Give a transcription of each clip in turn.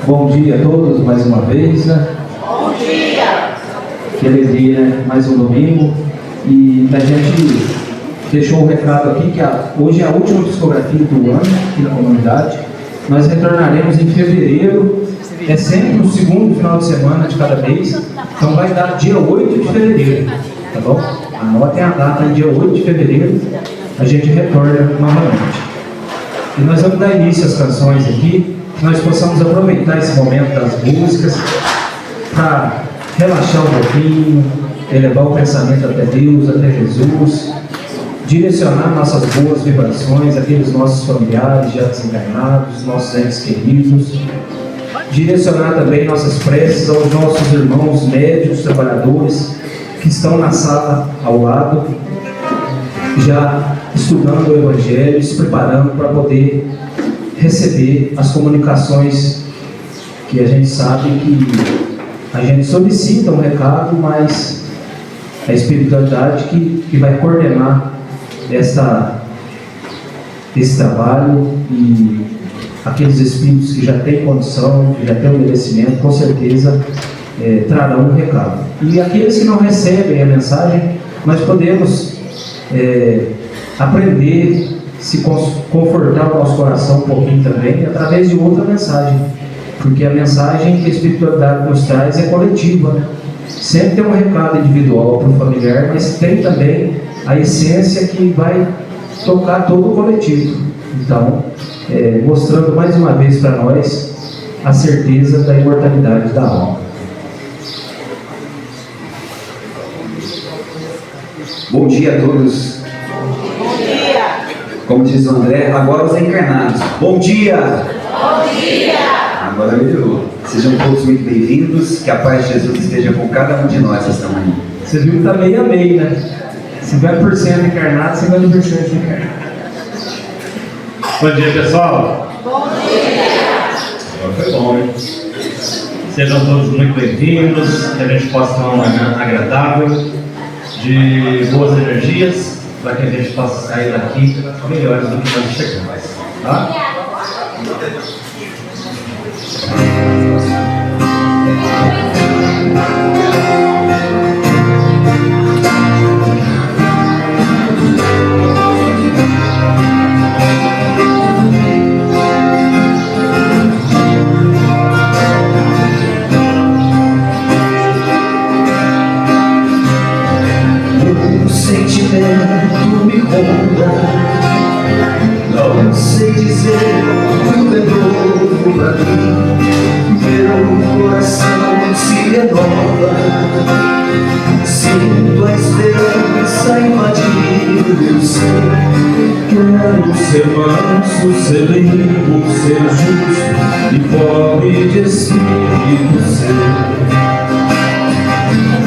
Bom dia a todos mais uma vez, né? Bom dia! Que alegria, né? Mais um domingo. E a gente deixou um recado aqui que hoje é a última psicografia do ano aqui na comunidade. Nós retornaremos em fevereiro, é sempre o segundo final de semana de cada mês. Então vai dar dia 8 de fevereiro, tá bom? Anotem a data, dia 8 de fevereiro, a gente retorna novamente. E nós vamos dar início às canções aqui, que nós possamos aproveitar esse momento das músicas para relaxar um pouquinho, elevar o pensamento até Deus, até Jesus, direcionar nossas boas vibrações, aqueles nossos familiares já desencarnados, nossos entes queridos, direcionar também nossas preces aos nossos irmãos médicos, trabalhadores, que estão na sala ao lado, já estudando o Evangelho, se preparando para poder receber as comunicações que a gente sabe que a gente solicita um recado, mas a espiritualidade que vai coordenar esse trabalho, e aqueles espíritos que já têm condição, que já têm o merecimento, com certeza trarão um recado. E aqueles que não recebem a mensagem, nós podemos aprender, se confortar o nosso coração um pouquinho também, através de outra mensagem, porque a mensagem que a espiritualidade nos traz é coletiva, né? Sempre tem um recado individual para o familiar, mas tem também a essência que vai tocar todo o coletivo. Então, mostrando mais uma vez para nós a certeza da imortalidade da alma. Bom dia a todos. Bom dia! Como diz o André, agora os encarnados. Bom dia! Bom dia! Agora melhorou. Sejam todos muito bem-vindos, que a paz de Jesus esteja com cada um de nós esta manhã. Você viu que está meio a meio, né? 50% encarnado, 50% encarnado. Bom dia, pessoal. Bom dia! Agora foi bom, hein? Sejam todos muito bem-vindos, que a gente possa ter uma manhã agradável, de boas energias, para que a gente possa sair daqui melhores do que nós chegamos, tá? Sentimento me ronda, não sei dizer, tudo é novo pra mim. Meu coração se renova, sinto a esperança invadir o meu ser. Quero ser manso, ser limpo, ser justo e pobre de espírito ser.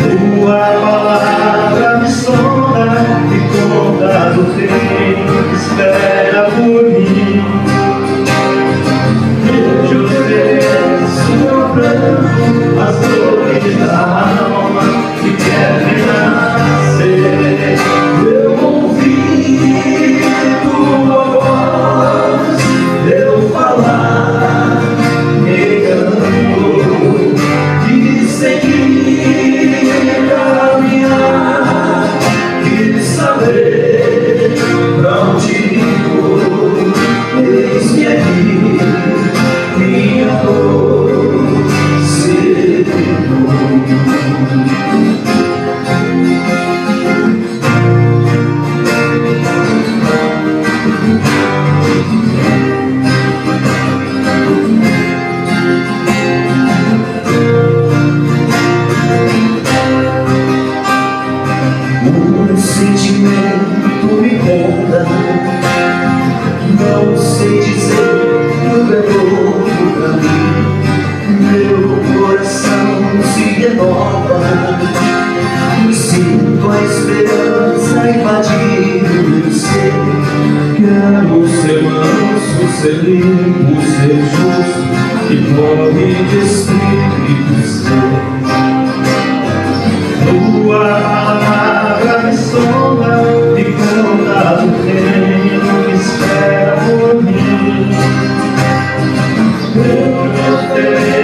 Tua palavra me sonda e conta do tempo que espera por mim. Vejo o meu pranto, as dores da alma que quer renascer. Eu ouvi tua voz, eu falar, negando e seguir. Pra onde vou, eis-me aqui, minha dor sereno. O sentimento me ronda, não sei dizer, tudo é novo pra mim. Meu coração se renova, sinto a esperança invadir o meu ser. Quero ser manso, ser limpo, ser justo e pobre de espírito ser. Tua palavra me sonda e conta do tempo que espera por mim. Eu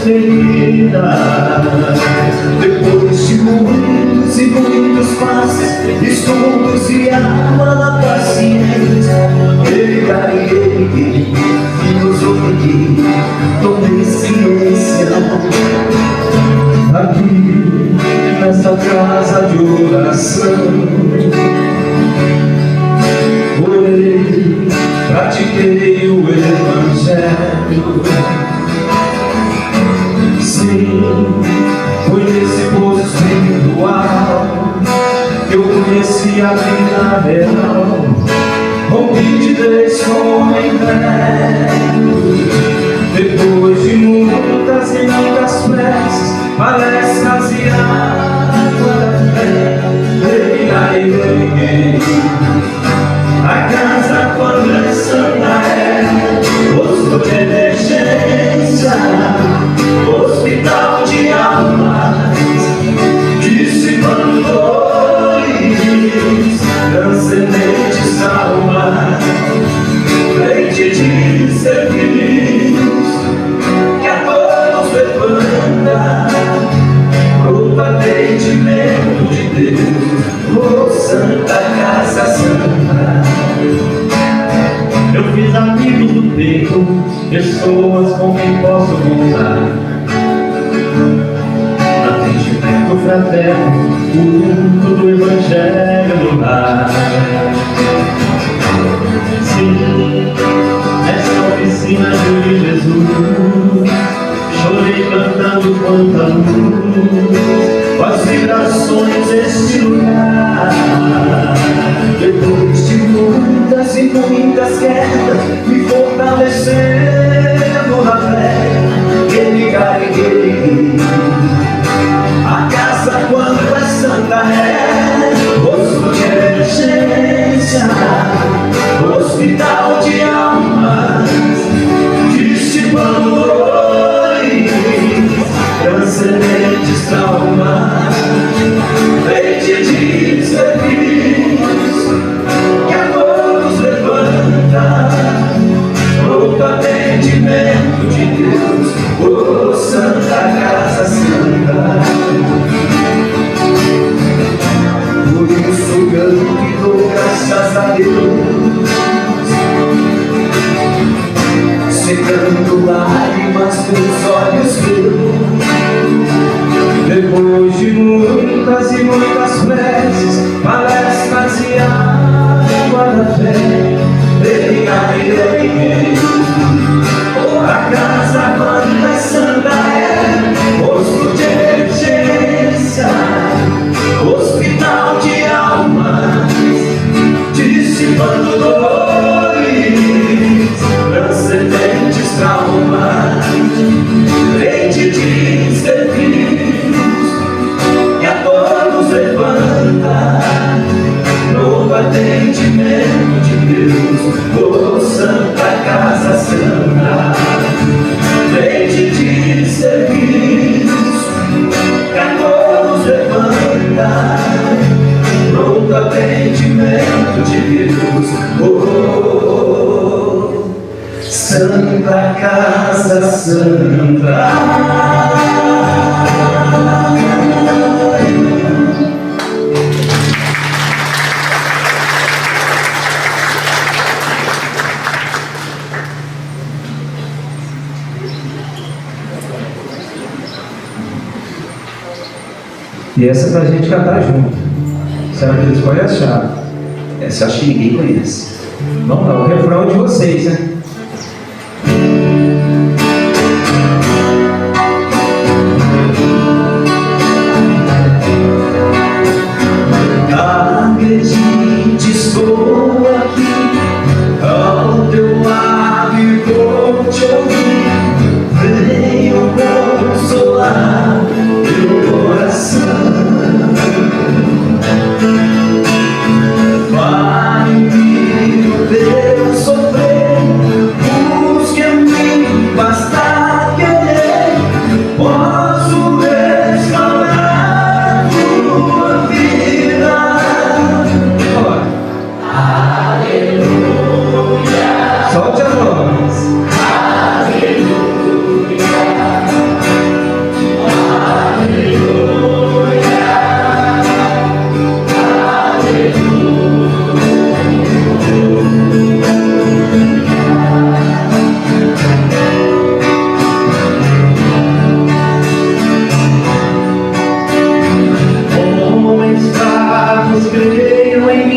ferida. Depois de muitos e muitos passos, estudos e água na paciência, peguei, filosofia, tomei ciência. Aqui, nesta casa de oração, orei, pratiquei o Evangelho. Sim, foi nesse poço espiritual que eu conheci a vida real. Rompi de Deus com o homem velho. Depois de muitas e muitas preces, palestras e água da fé, peguei a casa quando é santa é posto de emergência, hospital de almas, dissipando dores, transcendentes almas, leite de ser feliz, que a todos levanta, pro atendimento de Deus, oh Santa Casa Santa. Eu fiz amigos do peito, pessoas com quem posso contar. Atendimento fraterno, o culto do Evangelho no lar. Sim, nessa oficina de Jesus, chorei cantando quanta luz, com as vibrações deste lugar. Depois de muitas e muitas quedas, me fortalecendo na fé, ele carreguei a casa quando é santa é posto de emergência, hospital de almas, dissipando dores, transcendentes traumas, leite de ser feliz, que a todos levanta, pronto atendimento de Deus, oh Santa Casa Santa. Por isso canto e dou graças a Deus, secando lágrimas dos olhos meus. Depois de muitas e muitas preces, palestras e água da fé, peguei a casa quando é santa é posto de emergência, hospital de almas, dissipando dores, transcendentes traumas, leite de ser feliz, que a todos levanta, novo atendimento de Deus, oh Santa Casa Santa, leite de ser feliz, que a todos levanta, pronto atendimento de Deus, oh Santa Casa Santa. E essa é pra gente cantar junto. Será que eles podem achar? Essa eu acho que ninguém conhece. Vamos lá, o refrão de vocês, né? Acredite, estou aqui, ao teu lado e vou te ouvir. Venho consolar teu coração. Vai me ver sofrer, busque a mim, basta querer. Posso restaurar tua vida.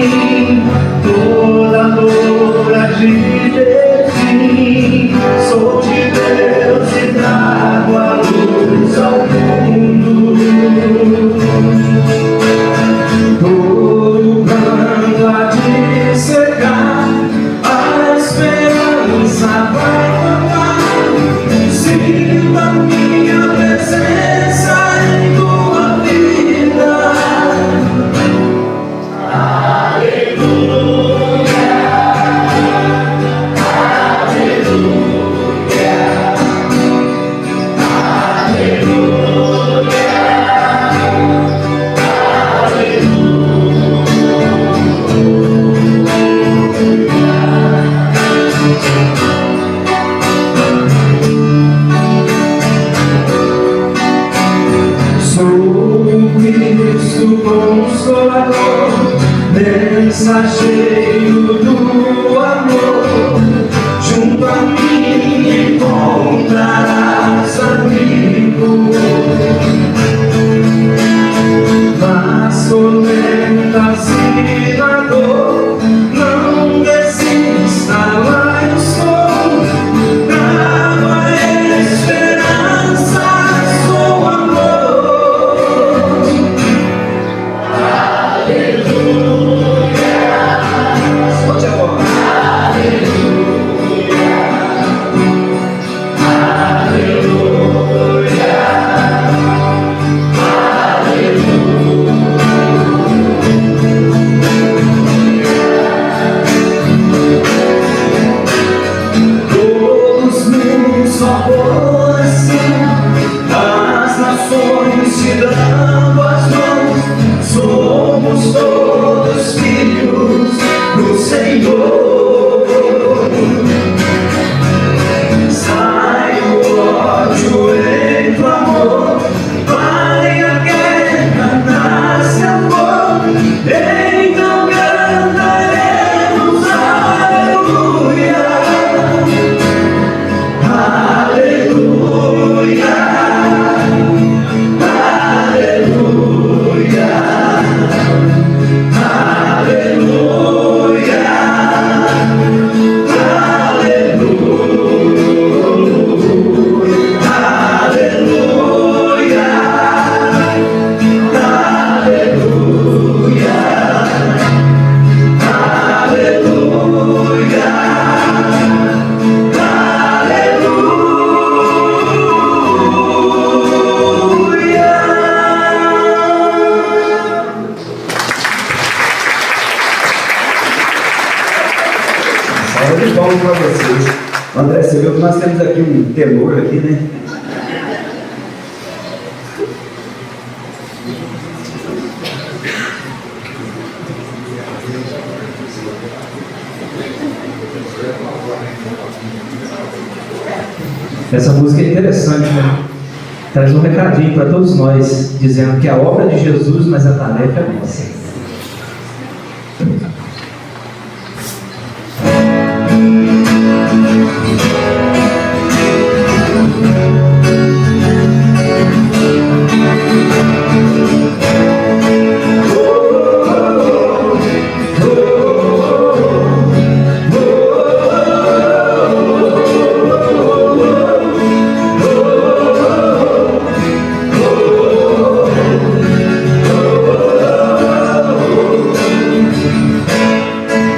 mim toda dor há de ter fim. Sou de Deus e trago a luz ao mundo. Todo pranto há de secar, a esperança vai voltar. Sinta minha presença em tua vida. Cristo Consolador, mensageiro do amor, junto a mim encontrarás amigo. Nas tormentas e na dor, não desista, lá eu estou. Trago a esperança, sou amor. As nações te dando as mãos, somos todos filhos do Senhor. Sai o ódio, entra o amor, vai a guerra, nasce amor, então cantaremos aleluia. Aleluia, aleluia, aleluia, Salve de palmas para vocês. André, você viu que nós temos aqui um tenor aqui, né? Essa música é interessante, né? Traz um recadinho para todos nós, dizendo que a obra é de Jesus, mas a tarefa é nossa.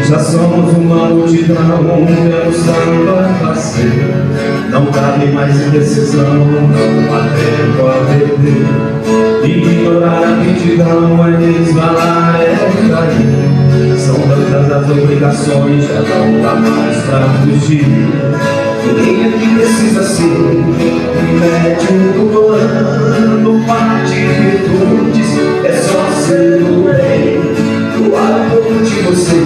Já somos uma multidão, temos tanto a fazer. Não cabe mais indecisão, não há tempo a perder. Ignorar a multidão é desvalar, é cair. São tantas as obrigações, já não dá mais pra fugir. Ninguém aqui precisa ser um médium do ano, parte de virtudes, é só ser o rei. Doar pouco de você,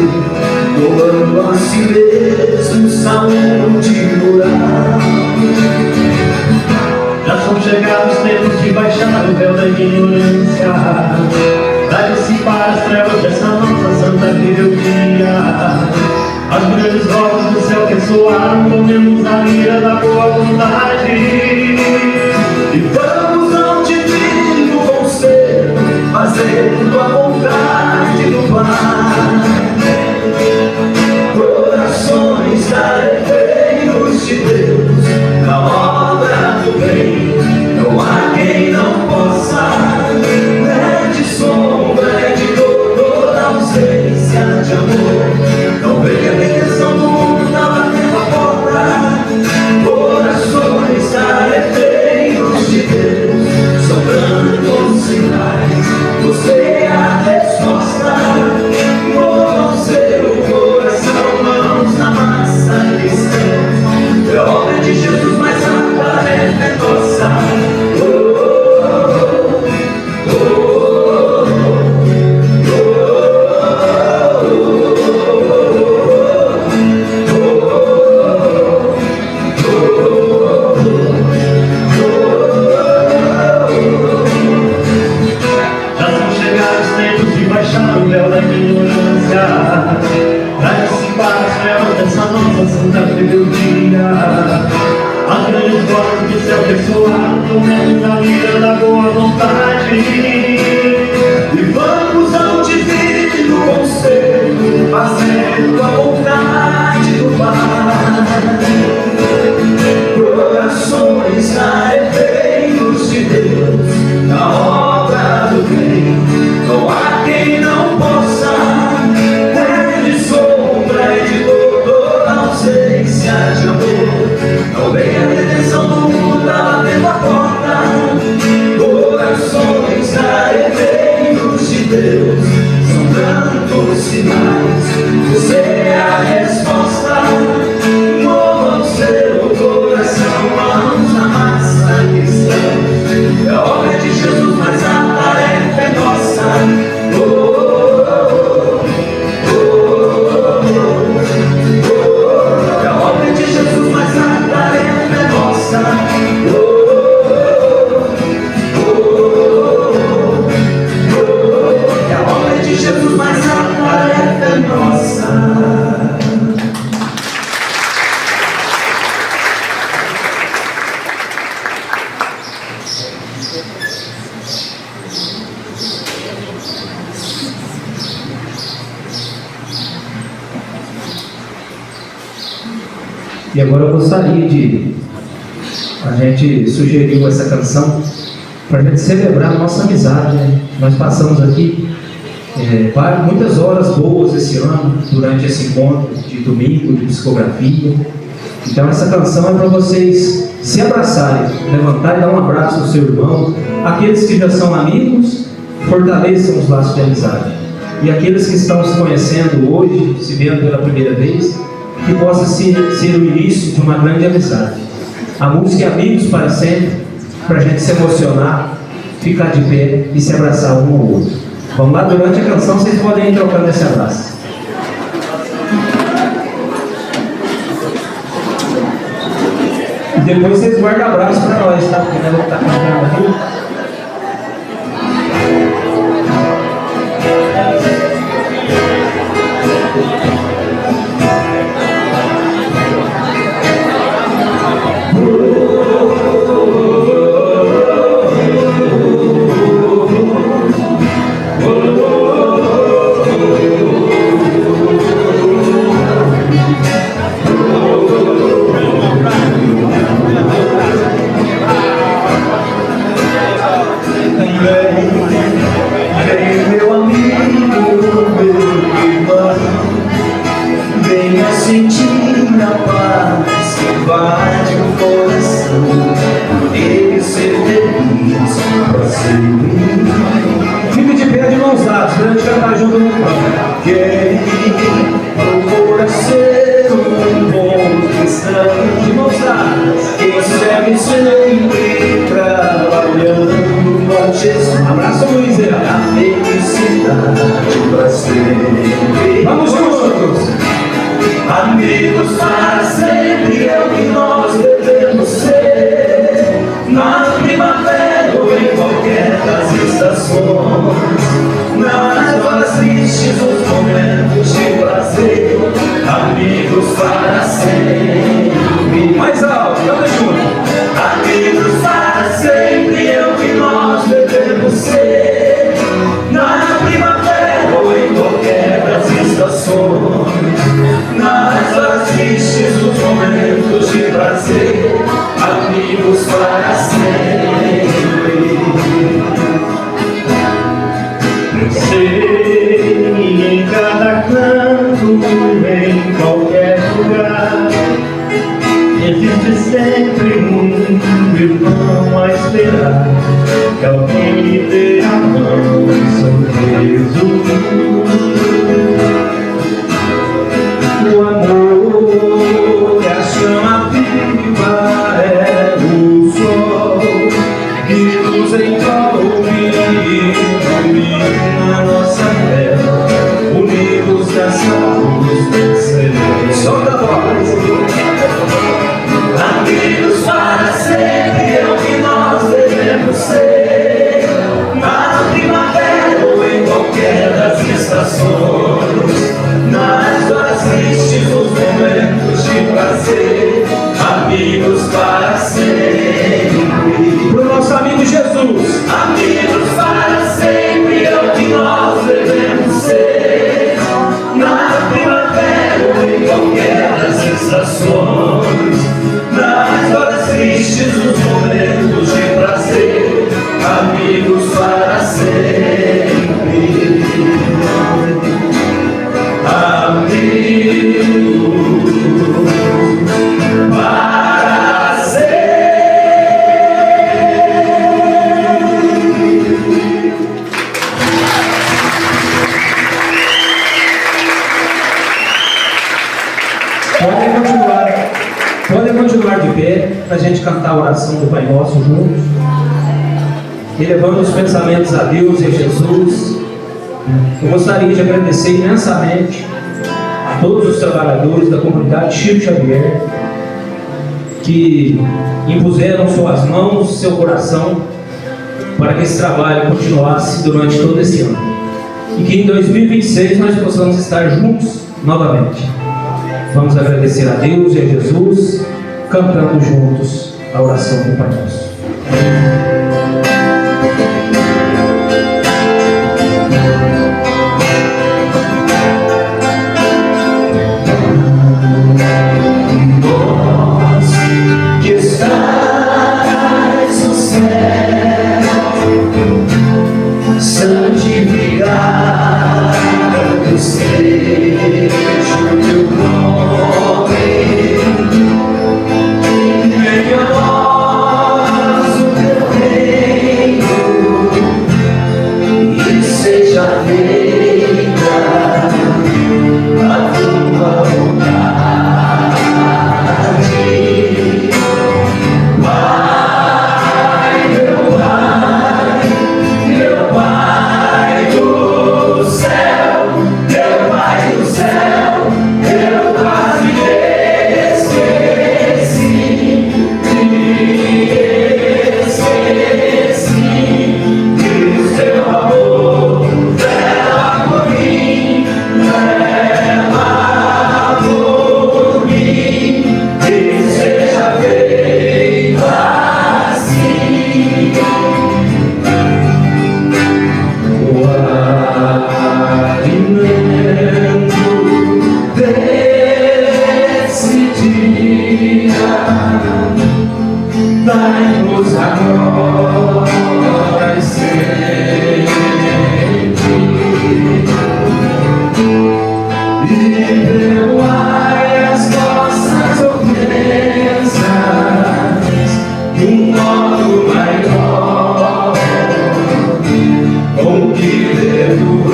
doando a si mesmo saúde moral. Já são chegados os tempos de baixar o véu da ignorância, pra dissipar as trevas dessa nossa santa rebeldia. As grandes vozes do céu que ressoaram, comemos a lira da boa vontade. E vamos ao divino conselho, fazendo a vontade do Pai. de amor. Não veio a bênção do mundo, tá batendo a porta. Corações arrepeios de Deus, sobrando sinais. Você é a resposta. Movam seu coração, mãos na massa cristã. É a obra de Jesus, mas a tarefa é nossa. Santa rebeldia, a grande voz do céu ressoando na vida da boa vontade. E vamos ao divino conselho, fazendo a vontade do Pai. Corações arrepeios de Deus, na obra do bem, não há quem não possa. É de sombra e de dor, ausência de amor. Não vem a redenção do mundo, tá batendo a porta. Corações arrepeios de Deus, são tantos sinais. Você é a resposta. Mova o seu coração, mãos na massa cristã. É a obra de Jesus, mas a tarefa é nossa. E agora eu gostaria de... A gente sugeriu essa canção para a gente celebrar a nossa amizade, né? Nós passamos aqui muitas horas boas esse ano, durante esse encontro de domingo, de psicografia. Então essa canção é para vocês se abraçarem, levantar e dar um abraço ao seu irmão. Aqueles que já são amigos, fortaleçam os laços de amizade. E aqueles que estão se conhecendo hoje, se vendo pela primeira vez, que possa ser o início de uma grande amizade. A música é Amigos para Sempre, para a gente se emocionar, ficar de pé e se abraçar um ao outro. Vamos lá, durante a canção vocês podem ir trocando esse abraço. E depois vocês guardam abraço para nós, tá? Porque nós vamos estar cantando aqui. Fique de pé de mãos dadas, para a gente cantar junto no canto. Quem procura ser um bom cristão, De mãos dadas. quem segue sempre trabalhando com Jesus, Abraço, Luiz. a felicidade para sempre. Vamos juntos. Amigos para sempre é o que nós devemos ser. Na primavera ou em qualquer das estações, nas horas tristes, os momentos de prazer. Amigos para sempre. Mais alto, canta junto. Amigos para sempre é o que nós devemos ser. Na primavera ou em qualquer das estações, nas horas tristes, os momentos de prazer. Amigos para sempre. Eu sei em cada canto em qualquer lugar. Existe sempre um irmão a esperar que alguém lhe dê a mão e sorriso. O amor é a chama viva, é o sol que nos envolve e ilumina nossa terra, unidos nessa luz celeste. Solta a voz! Amigos para sempre é o que nós devemos ser, na primavera ou em qualquer das estações, nas horas tristes, nos momentos de prazer, amigos para sempre. Pro nosso amigo Jesus, amigos para sempre é o que nós devemos ser, na primavera ou em qualquer das estações, nas horas tristes, nos momentos de prazer, amigos para sempre. Amigos para sempre. Podem continuar de pé para a gente cantar a oração do Pai Nosso juntos, elevando os pensamentos a Deus e a Jesus. Eu gostaria de agradecer imensamente a todos os trabalhadores da comunidade Chico Xavier que impuseram suas mãos, seu coração, para que esse trabalho continuasse durante todo esse ano e que em 2026 nós possamos estar juntos novamente. Vamos agradecer a Deus e a Jesus, cantando juntos a oração do Pai Nosso. Vós que estais no céu, santificado seja o teu nome. Venha a nós o teu reino e seja feita a tua vontade. Dai-nos agora e sempre, e perdoai as nossas ofensas de um modo maior, com que perdoamos.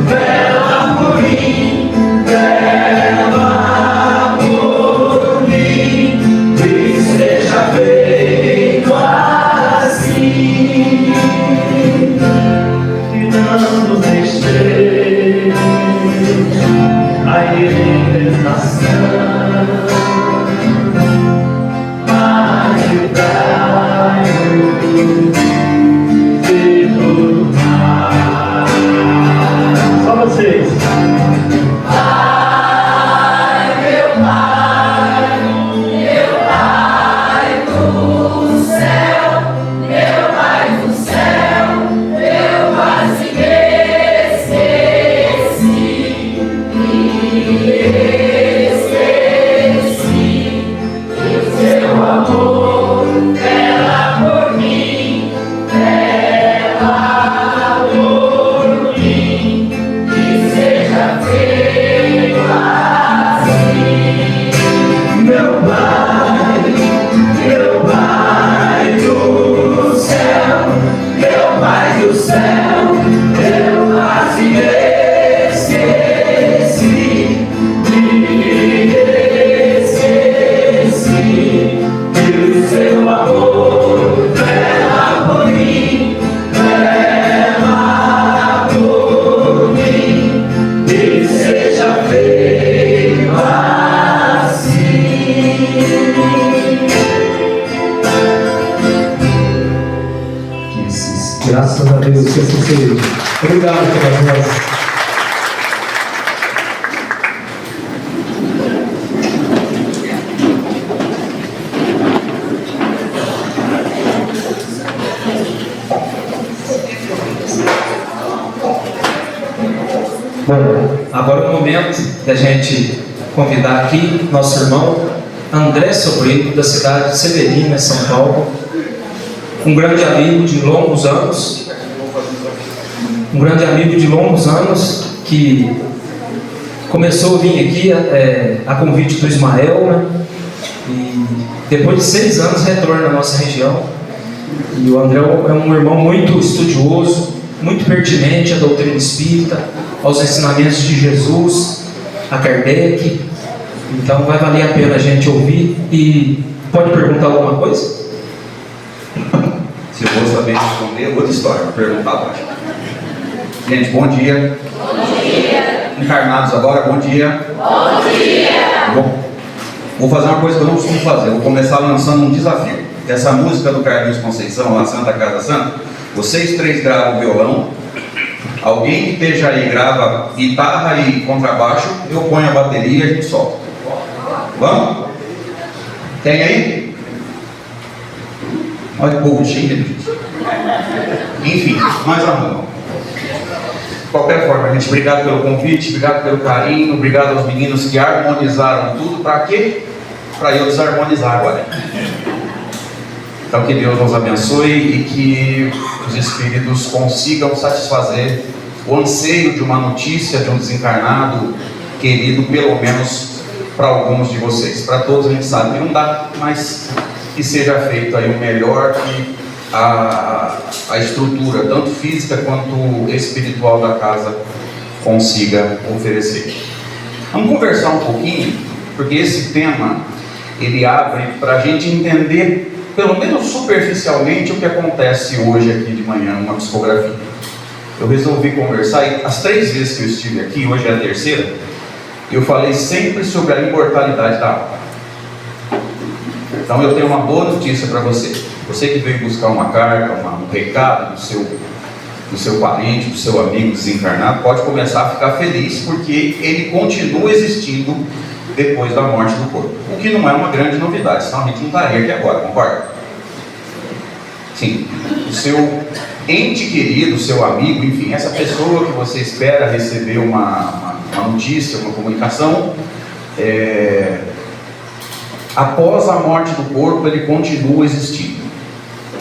Vela por mim, vela por amor, ela por mim, ela por mim, que seja feito assim. Meu Pai do céu, meu Pai do céu, eu quase esqueci, me esqueci, que o seu amor vela por mim, vela por mim, que seja feito assim. Graças a Deus que assim seja. Obrigado pela voz. Bom, agora é o momento da gente convidar aqui nosso irmão André Sobreiro, da cidade de Severina, São Paulo. Um grande amigo de longos anos, que começou a vir aqui a convite do Ismael, né? E depois de 6 anos retorna à nossa região. E o André é um irmão muito estudioso, muito pertinente à doutrina espírita, aos ensinamentos de Jesus, a Kardec. Então vai valer a pena a gente ouvir. E pode perguntar alguma coisa? Se eu vou saber responder, é outra história, vou perguntar baixo. Gente, bom dia. Bom dia. Encarnados agora, bom dia. Bom dia. Vou fazer uma coisa que eu não costumo fazer, vou começar lançando um desafio. Essa música do Carlinhos Conceição, lá Santa Casa Santa, vocês 3 gravam violão, alguém que esteja aí grava guitarra e contrabaixo, eu ponho a bateria e a gente solta. Vamos? Tem aí? Olha que povo tímido. Enfim, nós arrumamos. De qualquer forma, gente, obrigado pelo convite, obrigado pelo carinho, obrigado aos meninos que harmonizaram tudo. Para quê? Para eu desarmonizar agora. Então que Deus nos abençoe e que os espíritos consigam satisfazer o anseio de uma notícia de um desencarnado querido, pelo menos para alguns de vocês. Para todos a gente sabe que não dá, mas que seja feito aí o melhor que a estrutura, tanto física quanto espiritual da casa, consiga oferecer. Vamos conversar um pouquinho, porque esse tema ele abre para a gente entender, pelo menos superficialmente, o que acontece hoje aqui de manhã numa psicografia. Eu resolvi conversar, e as 3 vezes que eu estive aqui, hoje é a 3ª, eu falei sempre sobre a imortalidade da alma. Então eu tenho uma boa notícia para você. Você que veio buscar uma carta, um recado do seu parente, do seu amigo desencarnado, pode começar a ficar feliz, porque ele continua existindo depois da morte do corpo. O que não é uma grande novidade, senão a gente não estaria aqui agora, concorda? Sim, o seu ente querido, o seu amigo, enfim, essa pessoa que você espera receber uma notícia, uma comunicação, após a morte do corpo, ele continua existindo.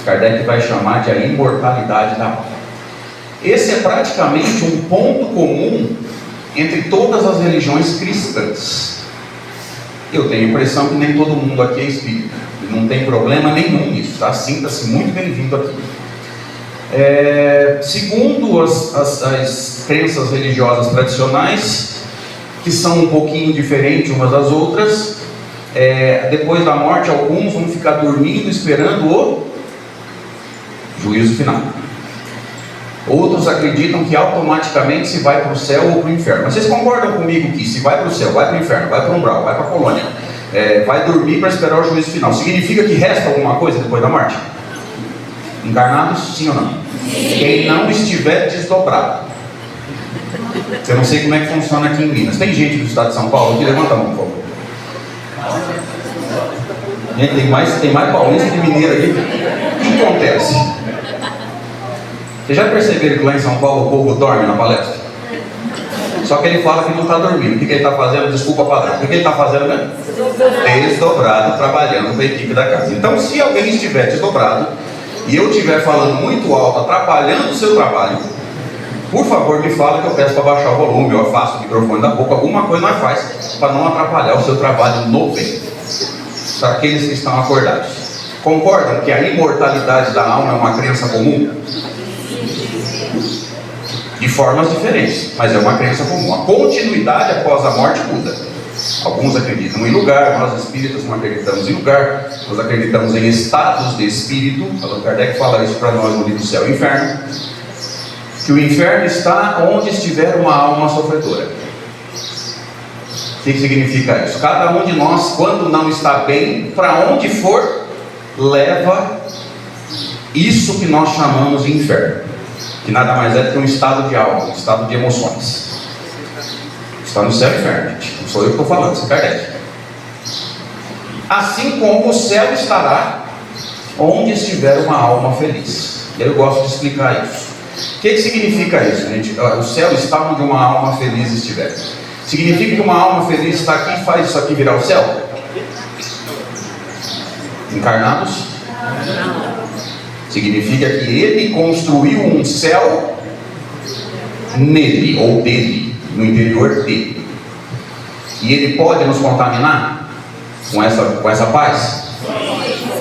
Kardec vai chamar de a imortalidade da alma. Esse é praticamente um ponto comum entre todas as religiões cristãs. Eu tenho a impressão que nem todo mundo aqui é espírita, não tem problema nenhum nisso, tá? Sinta-se muito bem-vindo aqui. Segundo as crenças religiosas tradicionais, que são um pouquinho diferentes umas das outras, depois da morte, alguns vão ficar dormindo esperando o juízo final. Outros acreditam que automaticamente se vai para o céu ou para o inferno. Mas vocês concordam comigo que se vai para o céu, vai para o inferno, vai para o umbral, vai para a colônia, vai dormir para esperar o juízo final, significa que resta alguma coisa depois da morte? Encarnados, sim ou não? Sim. Quem não estiver desdobrado. Eu não sei como é que funciona aqui em Minas. Tem gente do estado de São Paulo aqui? Levanta a mão, por favor. Gente, tem mais paulista que mineiro aqui. O que acontece? Vocês já perceberam que lá em São Paulo o povo dorme na palestra? Só que ele fala que não está dormindo. O que ele está fazendo? Desculpa a palavra. O que ele está fazendo mesmo? Desdobrado, trabalhando para a equipe da casa. Então, se alguém estiver desdobrado e eu estiver falando muito alto, atrapalhando o seu trabalho, por favor, me fala que eu peço para baixar o volume, eu afasto o microfone da boca, alguma coisa nós faz para não atrapalhar o seu trabalho no bem. Para aqueles que estão acordados. Concordam que a imortalidade da alma é uma crença comum? De formas diferentes, mas é uma crença comum. A continuidade após a morte muda. Alguns acreditam em lugar, nós espíritas não acreditamos em lugar, nós acreditamos em estados de espírito. Allan Kardec fala isso para nós no livro Céu e Inferno, que o inferno está onde estiver uma alma sofredora. O que significa isso? Cada um de nós, quando não está bem, para onde for, leva isso que nós chamamos de inferno, que nada mais é do que um estado de alma, um estado de emoções. Está no céu e inferno, gente. Não sou eu que estou falando, isso é Kardec. Assim como o céu estará onde estiver uma alma feliz. Eu gosto de explicar isso. O que significa isso, gente? O céu está onde uma alma feliz estiver. Significa que uma alma feliz está aqui e faz isso aqui virar o céu? Encarnados? Significa que ele construiu um céu nele, ou dele, no interior dele. E ele pode nos contaminar com essa paz?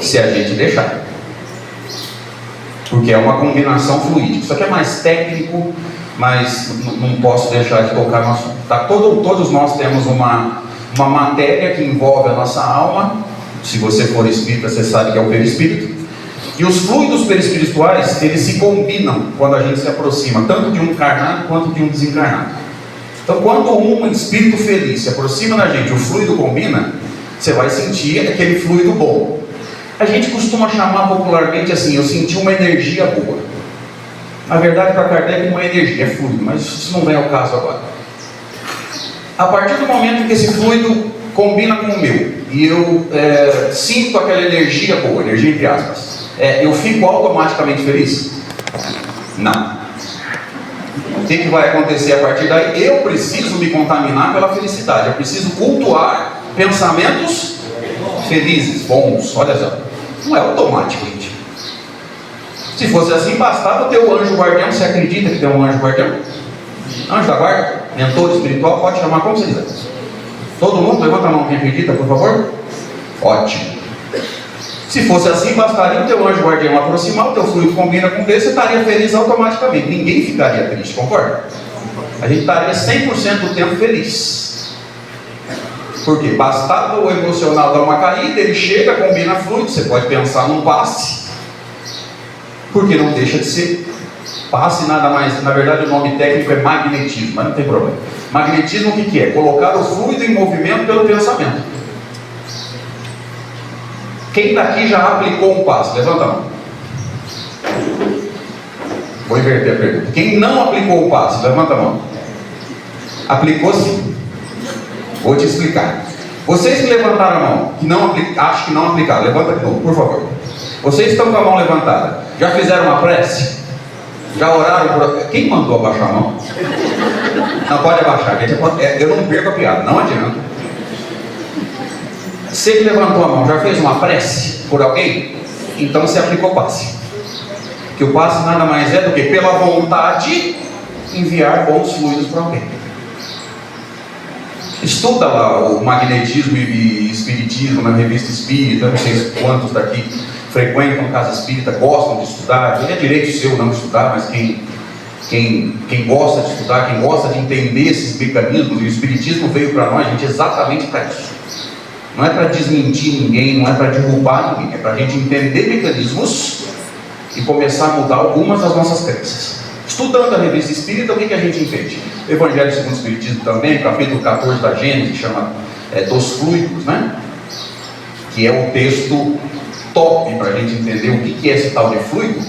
Se a gente deixar. Porque é uma combinação fluídica. Isso aqui é mais técnico, mas não posso deixar de tocar no assunto. Tá? Todos nós temos uma matéria que envolve a nossa alma. Se você for espírita, você sabe que é o perispírito. E os fluidos perispirituais, eles se combinam quando a gente se aproxima, tanto de um encarnado quanto de um desencarnado. Então, quando um espírito feliz se aproxima da gente, o fluido combina, você vai sentir aquele fluido bom. A gente costuma chamar popularmente assim, eu senti uma energia boa. Na verdade, para Kardec não é energia, é fluido, mas isso não vem ao caso agora. A partir do momento que esse fluido combina com o meu, e eu sinto aquela energia boa, energia entre aspas, eu fico automaticamente feliz? Não. O que vai acontecer a partir daí? Eu preciso me contaminar pela felicidade, eu preciso cultuar pensamentos felizes, bons. Olha só, não é automático, gente. Se fosse assim, bastava ter o anjo guardião. Você acredita que tem um anjo guardião? Anjo da guarda, mentor espiritual, pode chamar como você quiser. Todo mundo levanta a mão quem acredita, por favor? Ótimo. Se fosse assim, bastaria o teu anjo guardião aproximar, o teu fluido combina com o dele, você estaria feliz automaticamente. Ninguém ficaria triste, concorda? A gente estaria 100% do tempo feliz. Porque bastava o emocional dar uma caída, ele chega, combina fluido, você pode pensar num passe, porque não deixa de ser. Passe nada mais, na verdade o nome técnico é magnetismo, mas não tem problema. Magnetismo o que é? Colocar o fluido em movimento pelo pensamento. Quem daqui já aplicou um passe? Levanta a mão. Vou inverter a pergunta. Quem não aplicou um passe? Levanta a mão. Aplicou sim. Vou te explicar. Vocês que levantaram a mão, que não acham que não aplicaram, levanta de novo, por favor. Vocês estão com a mão levantada, já fizeram uma prece? Já oraram por... Quem mandou abaixar a mão? Não pode abaixar, eu não perco a piada, não adianta. Você que levantou a mão, já fez uma prece por alguém? Então você aplicou passe. Que o passe nada mais é do que, pela vontade, enviar bons fluidos para alguém. Estuda lá o magnetismo e espiritismo na revista Espírita. Não sei quantos daqui frequentam casa espírita, gostam de estudar. É direito seu não estudar, mas quem gosta de estudar, quem gosta de entender esses mecanismos, e o espiritismo veio para nós, gente, exatamente para isso. Não é para desmentir ninguém, não é para derrubar ninguém, é para a gente entender mecanismos e começar a mudar algumas das nossas crenças. Estudando a revista Espírita, o que a gente entende? O Evangelho segundo o Espiritismo também, capítulo 14 da Gênesis, chama dos fluidos, né? Que é o texto top para a gente entender o que é esse tal de fluido.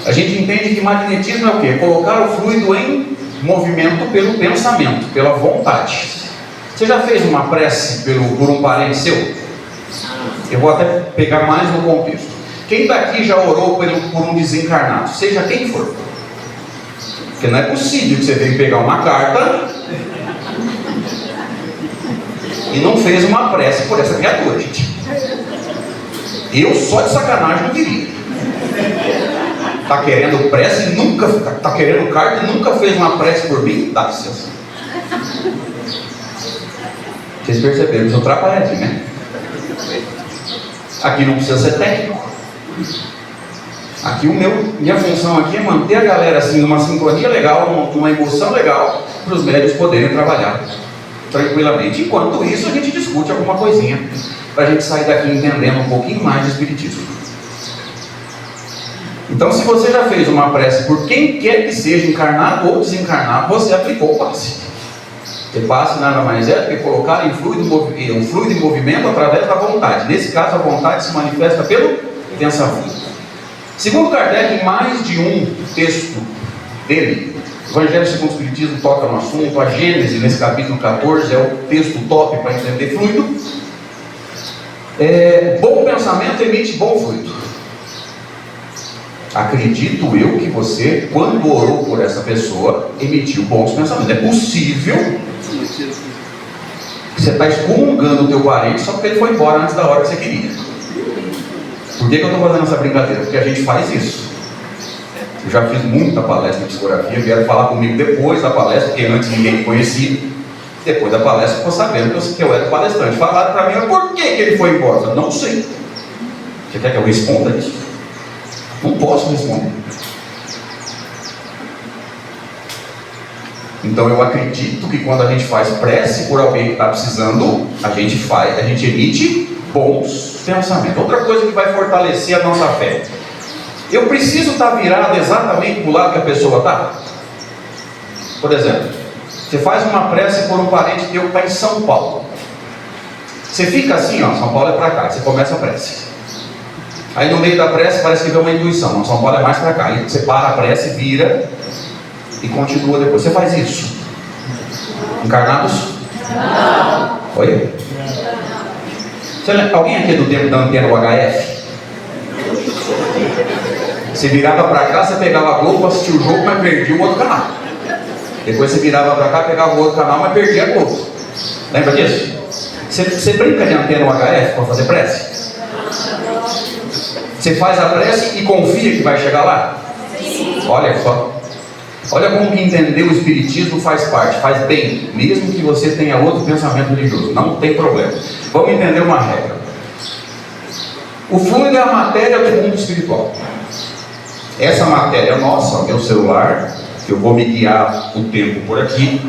A gente entende que magnetismo é o quê? É colocar o fluido em movimento pelo pensamento, pela vontade. Você já fez uma prece por um parente seu? Eu vou até pegar mais no contexto. Quem daqui já orou por um desencarnado? Seja quem for. Porque não é possível que você veio pegar uma carta e não fez uma prece por essa criatura, gente. Eu só de sacanagem não diria. Tá querendo prece e nunca. Tá querendo carta e nunca fez uma prece por mim? Dá licença. Vocês perceberam que eu trabalho, né? Aqui não precisa ser técnico. Aqui minha função aqui é manter a galera assim numa sintonia legal, numa emoção legal, para os médios poderem trabalhar tranquilamente. Enquanto isso, a gente discute alguma coisinha, para a gente sair daqui entendendo um pouquinho mais de espiritismo. Então, se você já fez uma prece por quem quer que seja, encarnado ou desencarnado, você aplicou o passe. O passe nada mais é do que colocar um fluido em movimento através da vontade. Nesse caso, a vontade se manifesta pelo pensamento. Segundo Kardec, mais de um texto dele, o Evangelho segundo o Espiritismo toca no assunto, a Gênese, nesse capítulo 14, é o texto top para entender fluido. Bom pensamento emite bom fluido. Acredito eu que você, quando orou por essa pessoa, emitiu bons pensamentos. É possível que você está excomungando o teu parente só porque ele foi embora antes da hora que você queria. Por que eu estou fazendo essa brincadeira? Porque a gente faz isso. Eu já fiz muita palestra de psicografia, vieram falar comigo depois da palestra, porque antes ninguém me conhecia. Depois da palestra ficou sabendo que eu era palestrante. Falaram para mim, mas por que ele foi embora? Eu não sei. Você quer que eu responda isso? Não posso responder. Então eu acredito que quando a gente faz prece por alguém que está precisando, a gente emite bons pensamentos. Outra coisa que vai fortalecer a nossa fé. Eu preciso estar virado exatamente para o lado que a pessoa está? Por exemplo, você faz uma prece por um parente teu que está em São Paulo. Você fica assim, ó, São Paulo é para cá, você começa a prece. Aí no meio da prece parece que vem uma intuição, não, São Paulo é mais para cá. Aí você para a prece, vira e continua depois. Você faz isso? Encarnados? Não. Oi? Alguém aqui é do tempo da antena UHF? Você virava para cá, você pegava a Globo, assistia o jogo, mas perdia o outro canal. Depois você virava para cá, pegava o outro canal, mas perdia a Globo. Lembra disso? Você brinca de antena UHF para fazer prece? Você faz a prece e confia que vai chegar lá? Sim. Olha só. Olha como que entender o Espiritismo faz parte, faz bem, mesmo que você tenha outro pensamento religioso, não tem problema. Vamos entender uma regra. O fluido é a matéria do mundo espiritual. Essa matéria nossa, meu celular, que eu vou me guiar o tempo por aqui,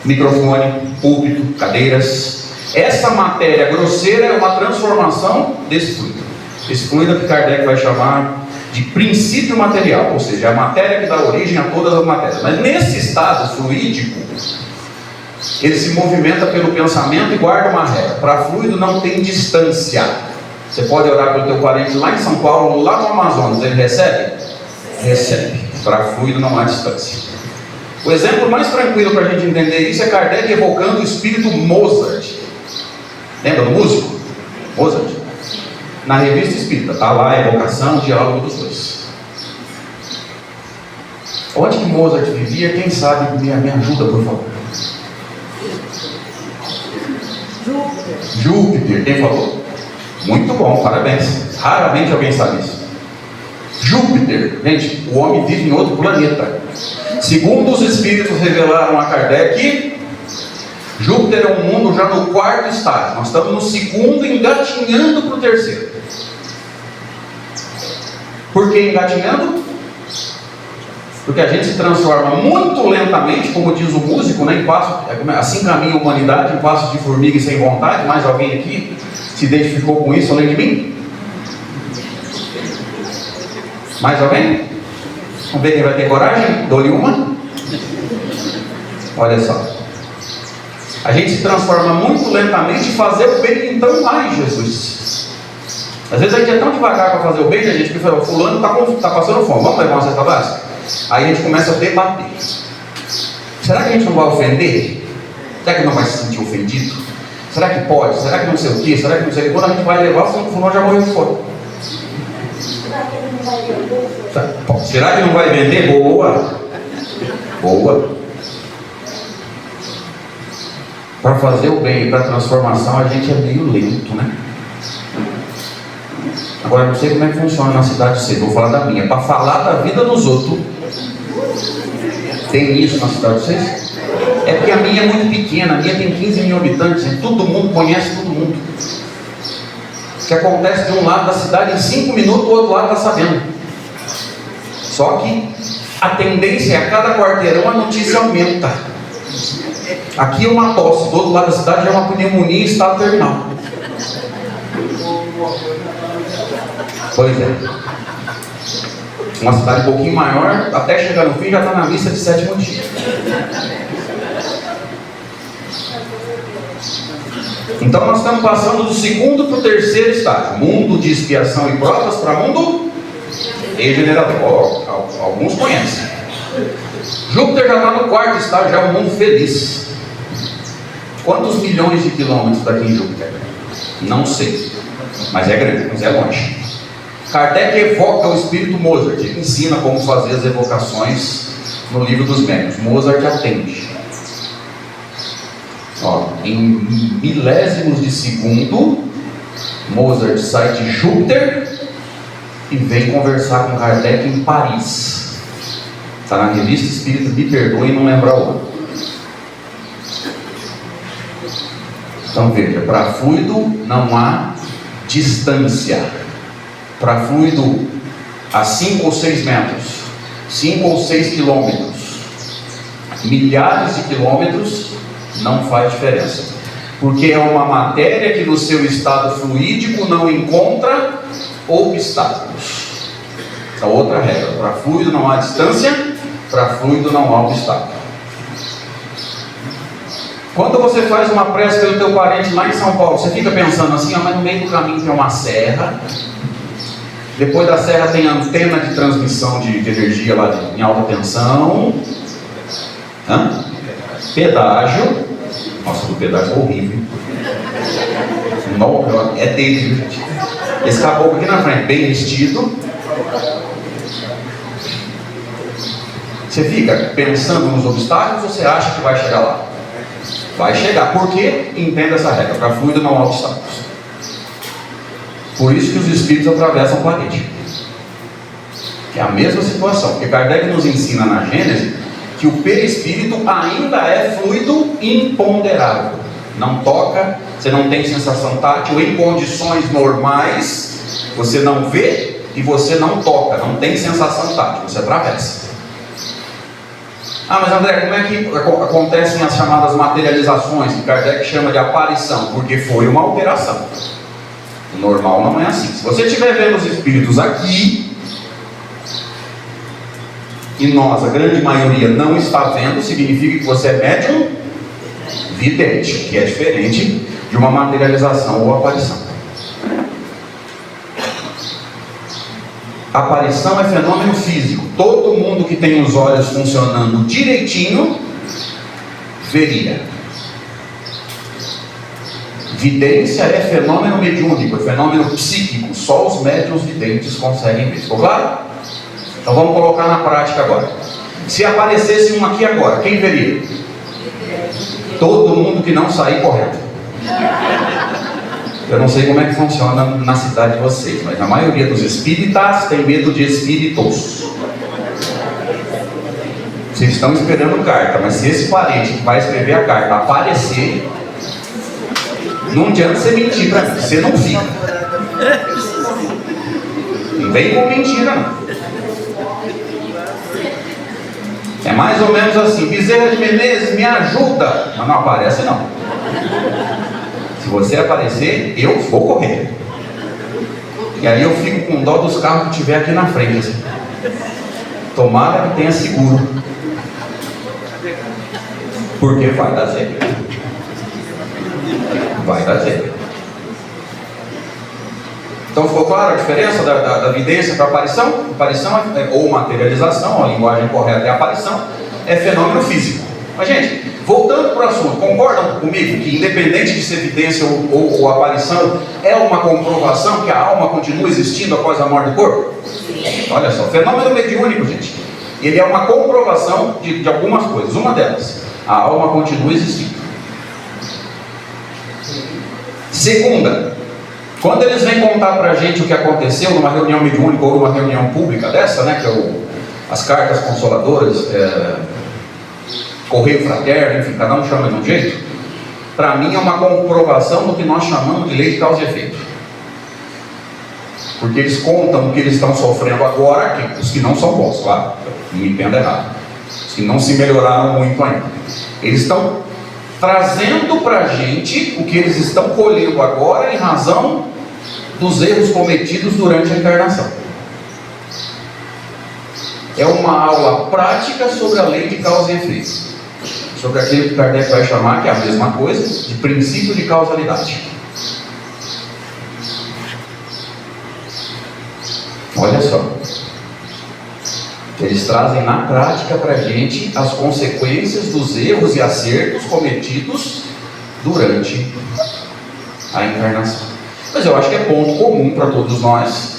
microfone, púlpito, cadeiras. Essa matéria grosseira é uma transformação desse fluido. Esse fluido que Kardec vai chamar de princípio material, ou seja, a matéria que dá origem a todas as matérias. Mas nesse estado fluídico, ele se movimenta pelo pensamento e guarda uma regra. Para fluido não tem distância. Você pode orar pelo teu parente lá em São Paulo, lá no Amazonas, ele recebe? Recebe. Para fluido não há distância. O exemplo mais tranquilo para a gente entender isso é Kardec evocando o espírito Mozart. Lembra do músico? Mozart. Na revista Espírita, está lá a evocação, o diálogo dos dois. Onde que Mozart vivia? Quem sabe me ajuda, por favor. Júpiter. Quem falou? Muito bom, parabéns. Raramente alguém sabe isso. Júpiter. Gente, o homem vive em outro planeta. Segundo os espíritos revelaram a Kardec, Júpiter é um mundo já no quarto estágio. Nós estamos no segundo, engatinhando para o terceiro. Por que engatinhando? Porque a gente se transforma muito lentamente, como diz o músico, né, em passo, assim caminha a humanidade, em passos de formiga e sem vontade. Mais alguém aqui se identificou com isso além de mim? Mais alguém? Vamos ver quem vai ter coragem? Dou-lhe uma. Olha só. A gente se transforma muito lentamente em fazer o bem, então, ai Jesus. Às vezes a gente é tão devagar para fazer o bem, a gente fala, fulano está passando fome, vamos levar uma cesta básica? Aí a gente começa a debater. Será que a gente não vai ofender? Será que não vai se sentir ofendido? Será que pode? Será que não sei o quê? Será que não sei o quê? Quando a gente vai levar, o fulano já morreu de fome. Será que não vai vender? Boa. Boa. Para fazer o bem e para a transformação, a gente é meio lento, né? Agora, não sei como é que funciona na cidade de vocês, vou falar da minha. Para falar da vida dos outros, tem isso na cidade de vocês? É porque a minha é muito pequena, a minha tem 15 mil habitantes, e todo mundo conhece todo mundo. O que acontece de um lado da cidade, em 5 minutos, o outro lado está sabendo. Só que a tendência é a cada quarteirão a notícia aumenta. Aqui é uma tosse, do outro lado da cidade já é uma pneumonia em estado terminal. Pois é. Uma cidade um pouquinho maior, até chegar no fim já está na missa de 7º dia. Então nós estamos passando do 2º para o 3º estágio. Mundo de expiação e provas para mundo regenerador. Alguns conhecem. Júpiter já está no 4º estágio, já é um mundo feliz. Quantos milhões de quilômetros daqui em Júpiter? Não sei. Mas é grande, mas é longe. Kardec evoca o espírito Mozart. Ele ensina como fazer as evocações no livro dos médiuns. Mozart atende. Ó, em milésimos de segundo, Mozart sai de Júpiter e vem conversar com Kardec em Paris. Está na Revista Espírita, me perdoe não lembrar o ano. Então veja, para fluido não há distância. Para fluido a 5 ou 6 metros, 5 ou 6 quilômetros, milhares de quilômetros, não faz diferença. Porque é uma matéria que no seu estado fluídico não encontra obstáculos. Essa é outra regra. Para fluido não há distância, para fluido não há obstáculo. Quando você faz uma prece pelo teu parente lá em São Paulo, você fica pensando assim, mas no meio do caminho tem uma serra, depois da serra tem a antena de transmissão de energia lá em alta tensão, pedágio, nossa, o pedágio é horrível, não, é dele, gente. Esse caboclo aqui na frente, bem vestido, você fica pensando nos obstáculos ou você acha que vai chegar lá? Vai chegar, porque entenda essa regra, para fluido não há obstáculos. Por isso que os espíritos atravessam o planeta. É a mesma situação, porque Kardec nos ensina na Gênese que o perispírito ainda é fluido imponderável. Não toca, você não tem sensação tátil, em condições normais, você não vê e você não toca, não tem sensação tátil, você atravessa. Ah, mas André, como é que acontecem as chamadas materializações, que Kardec chama de aparição? Porque foi uma alteração. O normal não é assim. Se você estiver vendo os espíritos aqui, e nós, a grande maioria, não está vendo, significa que você é médium vidente, que é diferente de uma materialização ou aparição. Aparição é fenômeno físico. Todo mundo que tem os olhos funcionando direitinho veria. Vidência é fenômeno mediúnico, é fenômeno psíquico. Só os médiuns videntes conseguem ver. Ficou claro? Então vamos colocar na prática agora. Se aparecesse um aqui agora, quem veria? Todo mundo que não sair correndo. Eu não sei como é que funciona na cidade de vocês, mas a maioria dos espíritas tem medo de espíritos. Vocês estão esperando carta, mas se esse parente que vai escrever a carta aparecer, não adianta você mentir para mim, você não fica. Não vem com mentira, não. É mais ou menos assim: Bezerra de Menezes, me ajuda, mas não aparece não. Se você aparecer, eu vou correr. E aí eu fico com dó dos carros que tiver aqui na frente assim. Tomara que tenha seguro, porque vai dar zebra. Vai dar zebra. Então ficou clara a diferença da vidência para a aparição? Aparição ou materialização, a linguagem correta é aparição, é fenômeno físico. Mas, gente, voltando para o assunto, concordam comigo que, independente de ser evidência ou aparição, é uma comprovação que a alma continua existindo após a morte do corpo? Olha só, fenômeno mediúnico, gente. Ele é uma comprovação de algumas coisas. Uma delas, a alma continua existindo. Segunda, quando eles vêm contar para a gente o que aconteceu numa reunião mediúnica ou numa reunião pública dessa, né, que é as cartas consoladoras, correio fraterno, enfim, cada um chama de um jeito, para mim é uma comprovação do que nós chamamos de lei de causa e efeito. Porque eles contam o que eles estão sofrendo agora, os que não são bons, claro, não me entenda errado, os que não se melhoraram muito ainda. Eles estão trazendo para a gente o que eles estão colhendo agora em razão dos erros cometidos durante a encarnação. É uma aula prática sobre a lei de causa e efeito, sobre aquilo que Kardec vai chamar, que é a mesma coisa, de princípio de causalidade. Olha só, eles trazem na prática para a gente as consequências dos erros e acertos cometidos durante a encarnação. Mas eu acho que é ponto comum para todos nós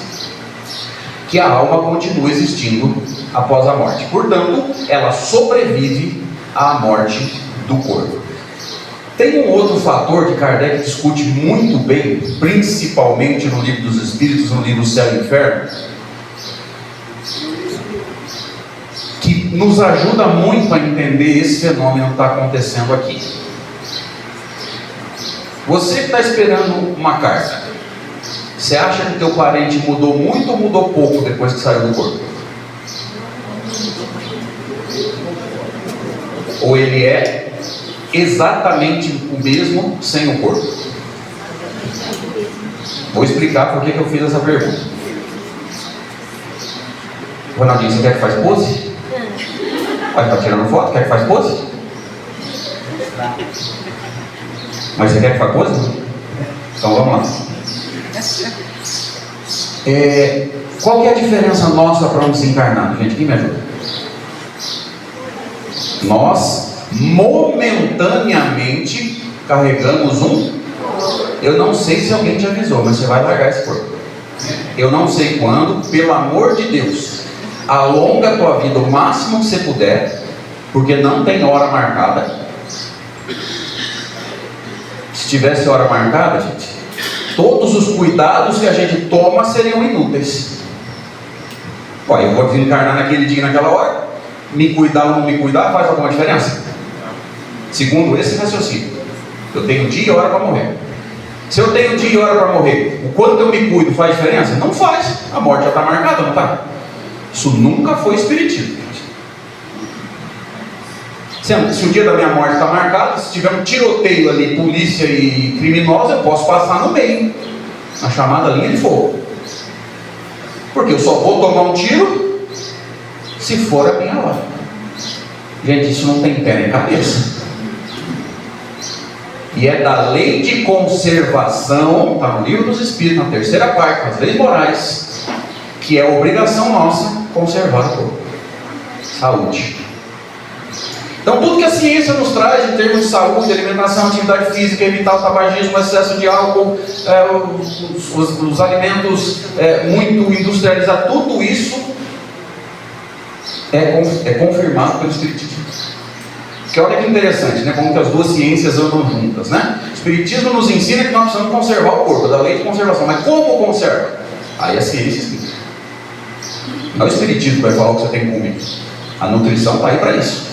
que a alma continua existindo após a morte. Portanto, ela sobrevive à morte do corpo. Tem um outro fator que Kardec discute muito bem, principalmente no Livro dos Espíritos, no livro Céu e Inferno, que nos ajuda muito a entender esse fenômeno que está acontecendo aqui. Você que está esperando uma carta, você acha que teu parente mudou muito ou mudou pouco depois que saiu do corpo? Ou ele é exatamente o mesmo sem o corpo? Vou explicar por que eu fiz essa pergunta. Ronaldinho, você quer que faz pose? Vai estar tirando foto? Quer que faz pose? Mas você quer que faz pose? Então vamos lá. Qual que é a diferença nossa para um desencarnado? Gente, quem me ajuda? Nós momentaneamente carregamos eu não sei se alguém te avisou, mas você vai largar esse corpo. Eu não sei quando, pelo amor de Deus, alonga a tua vida o máximo que você puder, porque não tem hora marcada. Se tivesse hora marcada, gente, todos os cuidados que a gente toma seriam inúteis. Olha, eu vou desencarnar naquele dia, naquela hora, me cuidar ou não me cuidar faz alguma diferença? Segundo esse raciocínio, eu tenho dia e hora para morrer. Se eu tenho dia e hora para morrer, o quanto eu me cuido faz diferença? Não faz. A morte já está marcada, não está? Isso nunca foi espiritismo. Se o dia da minha morte está marcado, se tiver um tiroteio ali, polícia e criminosa, eu posso passar no meio, na chamada linha de fogo. Porque eu só vou tomar um tiro se for a minha hora. Gente, isso não tem pé nem cabeça. E é da lei de conservação, está no Livro dos Espíritos, na terceira parte, as leis morais, que é obrigação nossa conservar o corpo. Saúde. Então tudo que a ciência nos traz em termos de saúde, alimentação, atividade física, evitar o tabagismo, excesso de álcool, os alimentos muito industrializados, tudo isso é confirmado pelo Espiritismo. Que olha que interessante, né? Como que as duas ciências andam juntas, né? O Espiritismo nos ensina que nós precisamos conservar o corpo, da lei de conservação. Mas como conserva? Aí a ciência explica. Não é o Espiritismo que vai falar o que você tem que comer. A nutrição está aí para isso.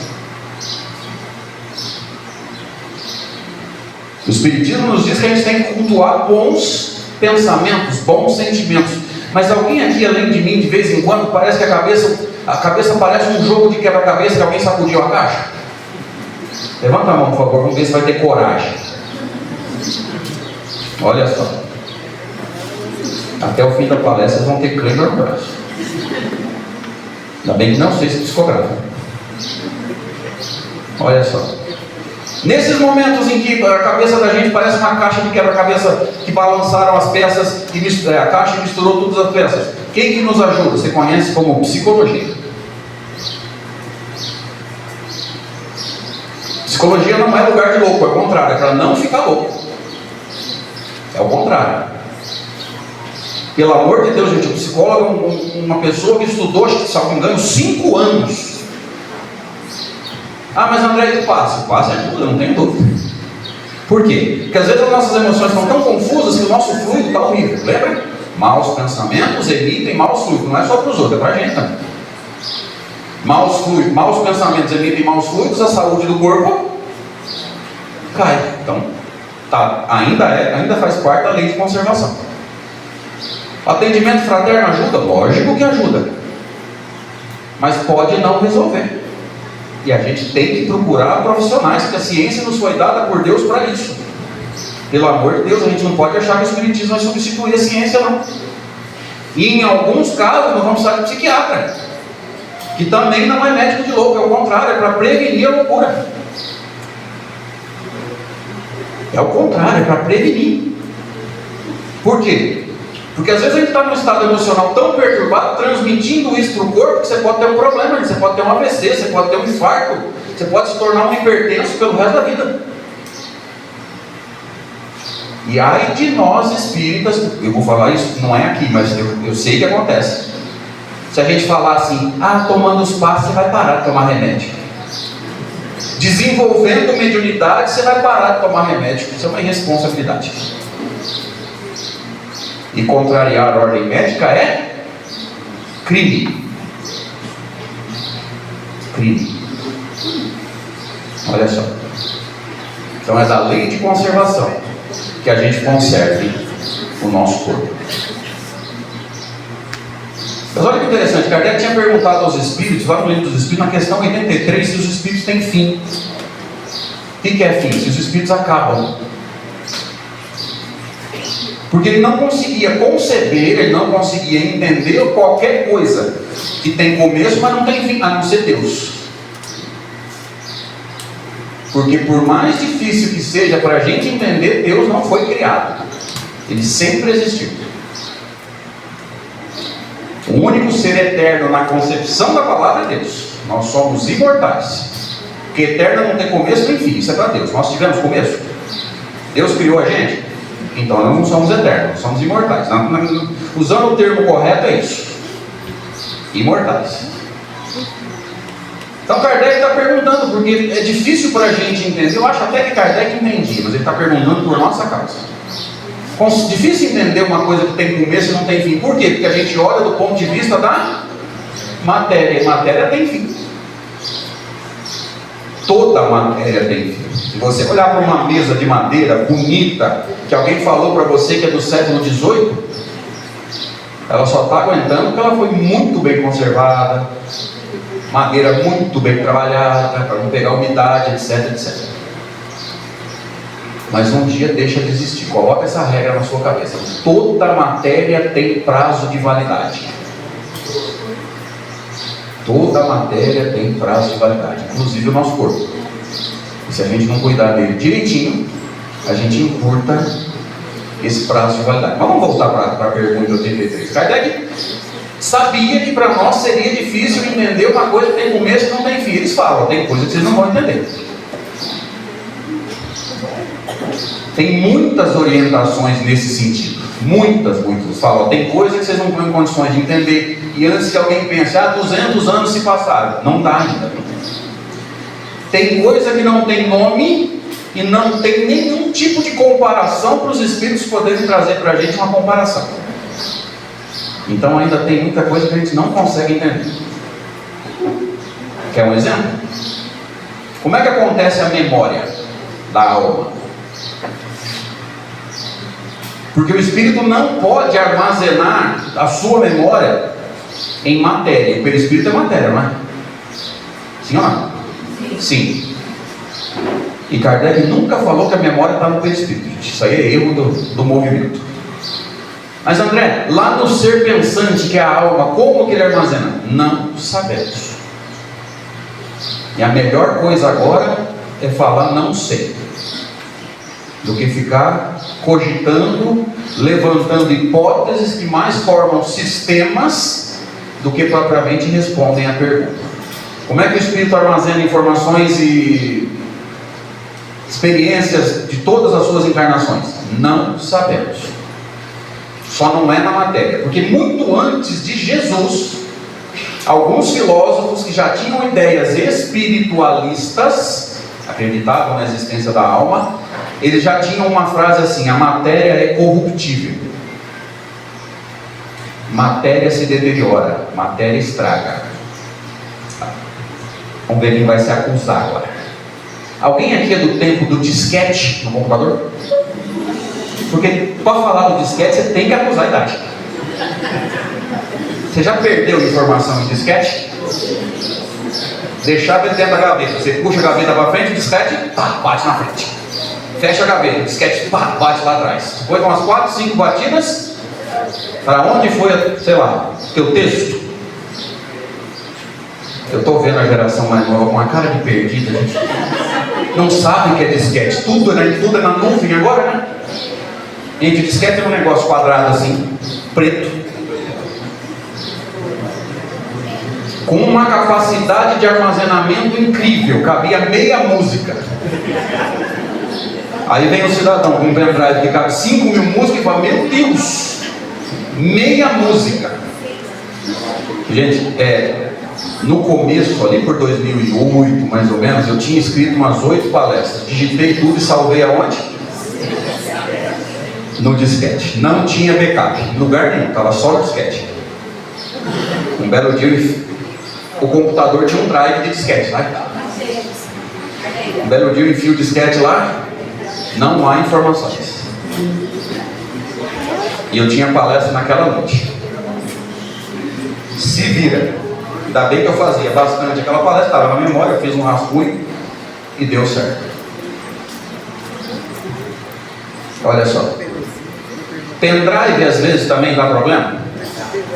O Espiritismo nos diz que a gente tem que cultuar bons pensamentos, bons sentimentos. Mas alguém aqui, além de mim, de vez em quando, parece que a cabeça parece um jogo de quebra-cabeça que alguém sacudiu a caixa? Levanta a mão, por favor, vamos ver se vai ter coragem. Olha só. Até o fim da palestra vocês vão ter cãibra no braço. Ainda bem que não sei se psicografam. Olha só. Nesses momentos em que a cabeça da gente parece uma caixa de quebra-cabeça que balançaram as peças e a caixa misturou todas as peças. Quem que nos ajuda? Você conhece como psicologia. Psicologia não é lugar de louco, é o contrário, é para não ficar louco. É o contrário. Pelo amor de Deus, gente, o psicólogo é uma pessoa que estudou, se não me engano, 5 anos. Ah, mas André, o passe ajuda, não tem dúvida. Por quê? Porque às vezes as nossas emoções estão tão confusas que o nosso fluido está horrível. Lembra? Maus pensamentos emitem maus fluidos. Não é só para os outros, é para a gente também. Maus pensamentos emitem maus fluidos, a saúde do corpo cai. Então, ainda faz parte da lei de conservação. Atendimento fraterno ajuda? Lógico que ajuda. Mas pode não resolver. E a gente tem que procurar profissionais, porque a ciência nos foi dada por Deus para isso. Pelo amor de Deus, a gente não pode achar que o Espiritismo vai substituir a ciência, não. E em alguns casos, nós vamos precisar de psiquiatra, que também não é médico de louco, é o contrário, é para prevenir a loucura. É o contrário, é para prevenir. Por quê? Porque às vezes a gente está num estado emocional tão perturbado, transmitindo isso para o corpo, que você pode ter um problema, você pode ter um AVC, você pode ter um infarto, você pode se tornar um hipertenso pelo resto da vida. E ai de nós espíritas, eu vou falar isso, não é aqui, mas eu sei que acontece. Se a gente falar assim, tomando os passos você vai parar de tomar remédio. Desenvolvendo mediunidade, você vai parar de tomar remédio. Isso é uma irresponsabilidade. E contrariar a ordem médica é crime. Crime. Olha só. Então é da lei de conservação que a gente conserve o nosso corpo. Mas olha que interessante, Kardec tinha perguntado aos espíritos, lá no livro dos espíritos, na questão 83, se os espíritos têm fim. O que é fim? Se os espíritos acabam. Porque ele não conseguia conceber, ele não conseguia entender qualquer coisa que tem começo, mas não tem fim, a não ser Deus. Porque por mais difícil que seja para a gente entender, Deus não foi criado. Ele sempre existiu. O único ser eterno na concepção da palavra é Deus. Nós somos imortais. Porque eterno não tem começo nem fim, isso é para Deus. Nós tivemos começo? Deus criou a gente? Então nós não somos eternos, somos imortais. Usando o termo correto é isso. Imortais. Então Kardec está perguntando, porque é difícil para a gente entender. Eu acho até que Kardec entendia, mas ele está perguntando por nossa causa. Difícil entender uma coisa que tem começo e não tem fim. Por quê? Porque a gente olha do ponto de vista da matéria. E matéria tem fim. Toda matéria tem fim. Se você olhar para uma mesa de madeira bonita, que alguém falou para você que é do século XVIII, ela só está aguentando porque ela foi muito bem conservada, madeira muito bem trabalhada, para não pegar umidade, etc, etc. Mas um dia deixa de existir. Coloca essa regra na sua cabeça. Toda matéria tem prazo de validade. Toda matéria tem prazo de validade, inclusive o nosso corpo. E se a gente não cuidar dele direitinho, a gente encurta esse prazo de validade. Mas vamos voltar para a pergunta 83. Kardec sabia que para nós seria difícil entender uma coisa que tem começo e não tem fim. Eles falam, tem coisa que vocês não vão entender. Tem muitas orientações nesse sentido. Muitas. Falam, tem coisa que vocês não estão em condições de entender. E antes que alguém pense, 200 anos se passaram. Não dá ainda. Tem coisa que não tem nome e não tem nenhum tipo de comparação para os espíritos poderem trazer para a gente uma comparação. Então ainda tem muita coisa que a gente não consegue entender. Quer um exemplo? Como é que acontece a memória da alma? Porque o espírito não pode armazenar a sua memória em matéria. O perispírito é matéria, não é? Sim ou não? Sim. E Kardec nunca falou que a memória está no perispírito. Isso aí é erro do movimento. Mas André, lá no ser pensante, que é a alma, como que ele armazena? Não sabemos. E a melhor coisa agora é falar não sei, do que ficar cogitando, levantando hipóteses que mais formam sistemas do que propriamente respondem à pergunta. Como é que o espírito armazena informações e experiências de todas as suas encarnações? Não sabemos. Só não é na matéria, porque muito antes de Jesus, alguns filósofos que já tinham ideias espiritualistas, acreditavam na existência da alma, eles já tinham uma frase assim: a matéria é corruptível, matéria se deteriora, matéria estraga. Vamos ver quem vai se acusar agora. Alguém aqui é do tempo do disquete no computador? Porque para falar do disquete você tem que acusar a idade. Você já perdeu informação em disquete? Deixava ele dentro da gaveta. Você puxa a gaveta para frente, o disquete, pá, bate na frente. Fecha a gaveta, o disquete, pá, bate lá atrás. Depois de umas 4, 5 batidas, para onde foi, sei lá, teu texto? Eu estou vendo a geração mais nova com uma cara de perdida, gente. Não sabe o que é disquete. Tudo é na nuvem agora, né? Gente, disquete é um negócio quadrado assim, preto, com uma capacidade de armazenamento incrível, cabia meia música. Aí vem o cidadão com um pendrive que cabe 5.000 músicas e fala: meu Deus, meia música. Gente, no começo, ali por 2008, mais ou menos, eu tinha escrito umas 8 palestras, digitei tudo e salvei aonde? No disquete. Não tinha backup em lugar nenhum, estava só no disquete. Um belo dia o computador tinha um drive de disquete, né? Um belo dia eu enfio o disquete lá, não há informações. E eu tinha palestra naquela noite. Se vira. Ainda bem que eu fazia bastante aquela palestra, estava na memória, eu fiz um rascunho e deu certo. Olha só. Pendrive às vezes também dá problema.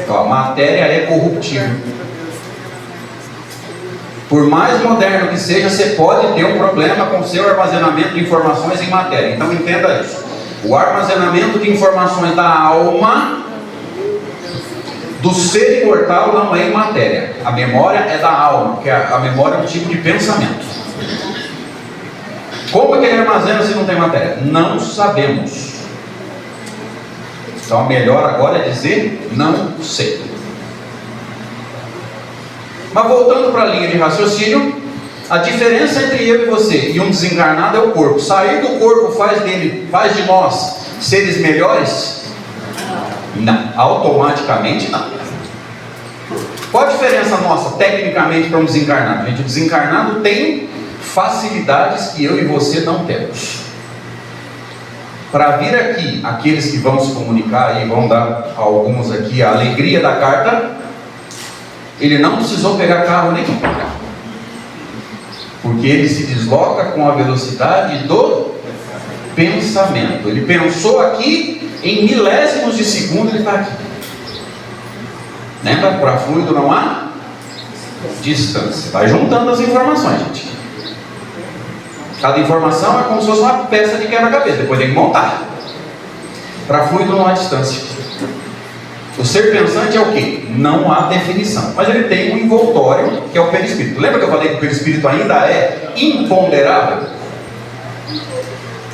Ó, a matéria é corruptível. Por mais moderno que seja, você pode ter um problema com o seu armazenamento de informações em matéria. Então entenda isso. O armazenamento de informações da alma do ser imortal não é em matéria. A memória é da alma, porque a memória é um tipo de pensamento. Como é que ele armazena se não tem matéria? Não sabemos. Então, melhor agora é dizer não sei. Mas voltando para a linha de raciocínio, a diferença entre eu e você e um desencarnado é o corpo. Sair do corpo faz de nós seres melhores? Não, automaticamente não. Qual a diferença nossa, tecnicamente, para um desencarnado? Gente, o desencarnado tem facilidades que eu e você não temos. Para vir aqui, aqueles que vão se comunicar e vão dar a alguns aqui a alegria da carta, ele não precisou pegar carro nenhum, porque ele se desloca com a velocidade do pensamento. Ele pensou aqui, em milésimos de segundo ele está aqui. Lembra? Para fluido não há distância. Vai juntando as informações, gente. Cada informação é como se fosse uma peça de quebra-cabeça, depois tem que montar. Para fluido não há distância. O ser pensante é o quê? Não há definição. Mas ele tem um envoltório, que é o perispírito. Lembra que eu falei que o perispírito ainda é imponderável?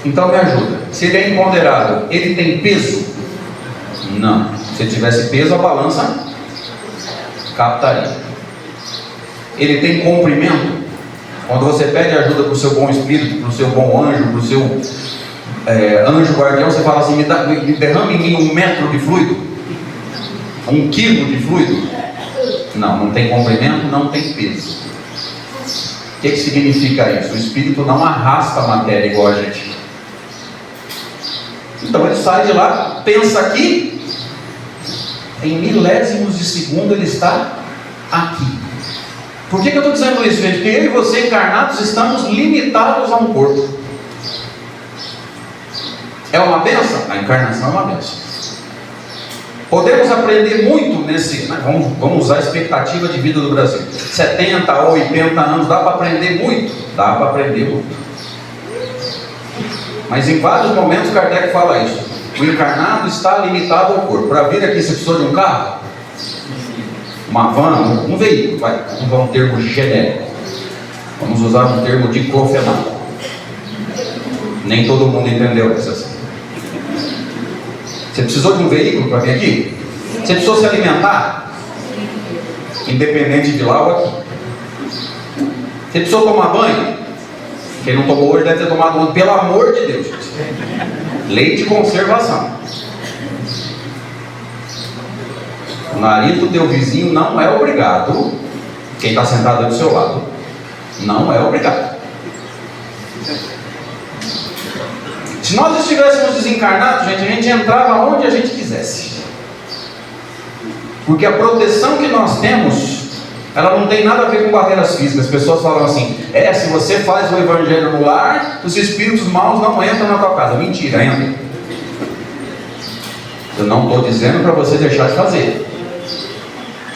Então me ajuda. Se ele é imponderável, ele tem peso? Não. Se ele tivesse peso, a balança captaria. Ele tem comprimento? Quando você pede ajuda para o seu bom espírito, para o seu bom anjo, para o seu anjo guardião, você fala assim: me derrame em mim 1 metro de fluido, 1 quilo de fluido. Não tem comprimento, não tem peso. O que significa isso? O espírito não arrasta a matéria igual a gente. Então ele sai de lá, pensa aqui, em milésimos de segundo ele está aqui. Por que eu estou dizendo isso, gente? Porque eu e você encarnados estamos limitados a um corpo. É uma bênção? A encarnação é uma bênção. Podemos aprender muito nesse... Vamos usar a expectativa de vida do Brasil. 70 ou 80 anos, dá para aprender muito? Dá para aprender muito. Mas em vários momentos Kardec fala isso. O encarnado está limitado ao corpo. Para vir aqui você precisou de um carro? Uma van, um veículo, vamos usar um termo genérico. Vamos usar um termo diclofenaco. Nem todo mundo entendeu essa. Você precisou de um veículo para vir aqui? Você precisou se alimentar? Independente de lá ou aqui. Você precisou tomar banho? Quem não tomou hoje deve ter tomado ontem, pelo amor de Deus. Lei de conservação. O nariz do teu vizinho não é obrigado. Quem está sentado do seu lado não é obrigado. Se nós estivéssemos desencarnados, gente, a gente entrava onde a gente quisesse. Porque a proteção que nós temos, ela não tem nada a ver com barreiras físicas. As pessoas falam assim: se você faz o evangelho no lar, os espíritos maus não entram na tua casa. Mentira, entra. Eu não estou dizendo para você deixar de fazer.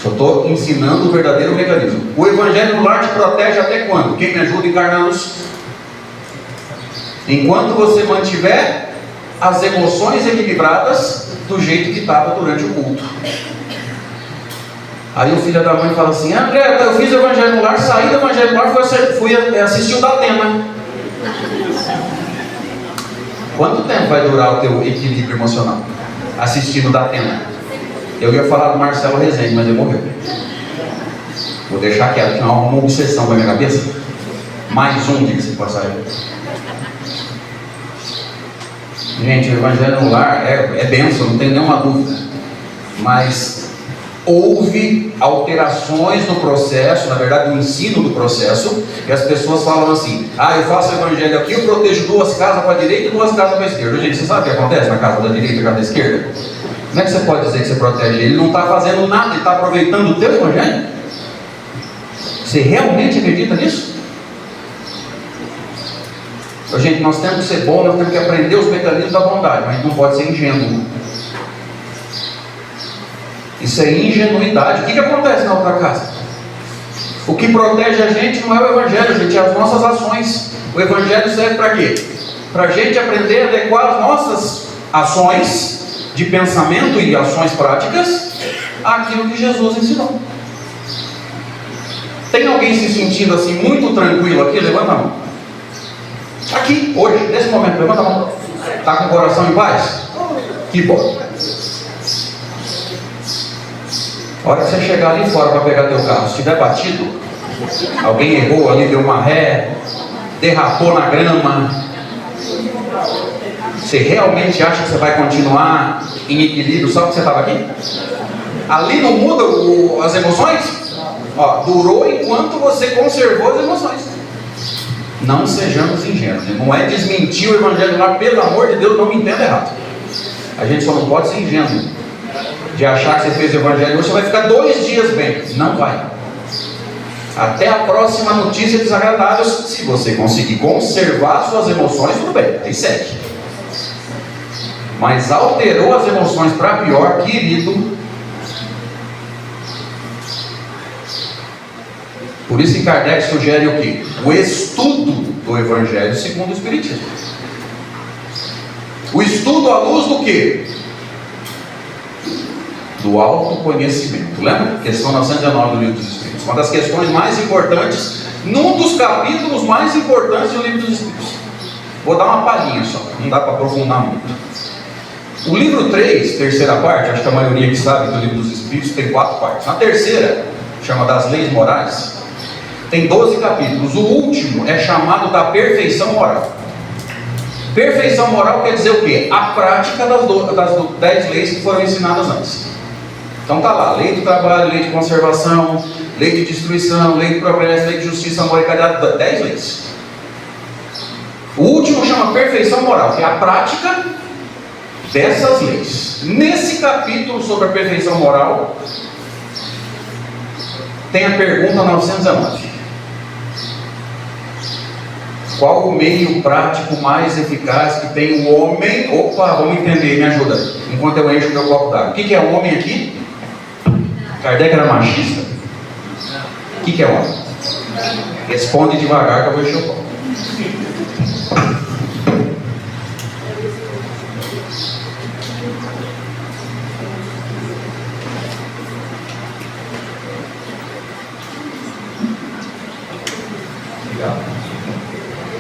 Só estou ensinando o verdadeiro mecanismo. O evangelho no lar te protege até quando? Quem me ajuda a encarnar-nos? Enquanto você mantiver as emoções equilibradas do jeito que estava durante o culto. Aí o filho da mãe fala assim: André, eu fiz o evangelho no lar, saí do evangelho no lar, fui assistir o da Atena. Quanto tempo vai durar o teu equilíbrio emocional assistindo o da Atena? Eu ia falar do Marcelo Rezende, mas ele morreu. Vou deixar quieto, que não é uma obsessão na minha cabeça. Mais um, diga-se de passagem. Gente, o evangelho no lar é bênção, não tem nenhuma dúvida. Mas houve alterações no processo, na verdade no ensino do processo, e as pessoas falam assim: eu faço o evangelho aqui, eu protejo 2 casas para a direita e 2 casas para a esquerda. Gente, você sabe o que acontece na casa da direita e na casa da esquerda? Como é que você pode dizer que você protege? Ele não está fazendo nada, ele está aproveitando o teu evangelho? Você realmente acredita nisso? Gente, nós temos que ser bons, nós temos que aprender os mecanismos da bondade, mas a gente não pode ser ingênuo. Isso é ingenuidade. O que acontece na outra casa? O que protege a gente não é o evangelho, gente, é as nossas ações. O evangelho serve para quê? Para a gente aprender a adequar as nossas ações de pensamento e ações práticas àquilo que Jesus ensinou. Tem alguém se sentindo assim muito tranquilo aqui? Levanta a mão. Aqui, hoje, nesse momento, levanta a mão. Está com o coração em paz? Que bom. A hora que você chegar ali fora para pegar teu carro, se estiver batido, alguém errou ali, deu uma ré, derrapou na grama, você realmente acha que você vai continuar em equilíbrio só porque você estava aqui? Ali não muda as emoções? Durou enquanto você conservou as emoções. Não sejamos ingênuos. Não é desmentir o evangelho lá, pelo amor de Deus, não me entenda errado. A gente só não pode ser ingênuo de achar que você fez o evangelho hoje, você vai ficar 2 dias bem. Não vai. Até a próxima notícia desagradável. Se você conseguir conservar suas emoções, tudo bem, aí segue. Mas alterou as emoções para pior, querido. Por isso que Kardec sugere o quê? O estudo do evangelho segundo o Espiritismo. O estudo à luz do quê? Do autoconhecimento. Lembra? Questão 919 do Livro dos Espíritos. Uma das questões mais importantes, num dos capítulos mais importantes do Livro dos Espíritos. Vou dar uma palhinha só, não dá para aprofundar muito. O livro 3, terceira parte, acho que a maioria que sabe do Livro dos Espíritos tem 4 partes. Na terceira, chama das leis morais, tem 12 capítulos. O último é chamado da perfeição moral. Perfeição moral quer dizer o quê? A prática das 10 leis que foram ensinadas antes. Então está lá: lei do trabalho, lei de conservação, lei de destruição, lei de progresso, lei de justiça, amor e caridade. 10 leis. O último chama perfeição moral, que é a prática dessas leis. Nesse capítulo sobre a perfeição moral, tem a pergunta 919. Qual o meio prático mais eficaz que tem o homem? Opa, vamos entender, me ajuda enquanto eu encho o meu copo d'água. O que é homem aqui? Kardec era machista? O que é homem? Responde devagar que eu vou encher o copo.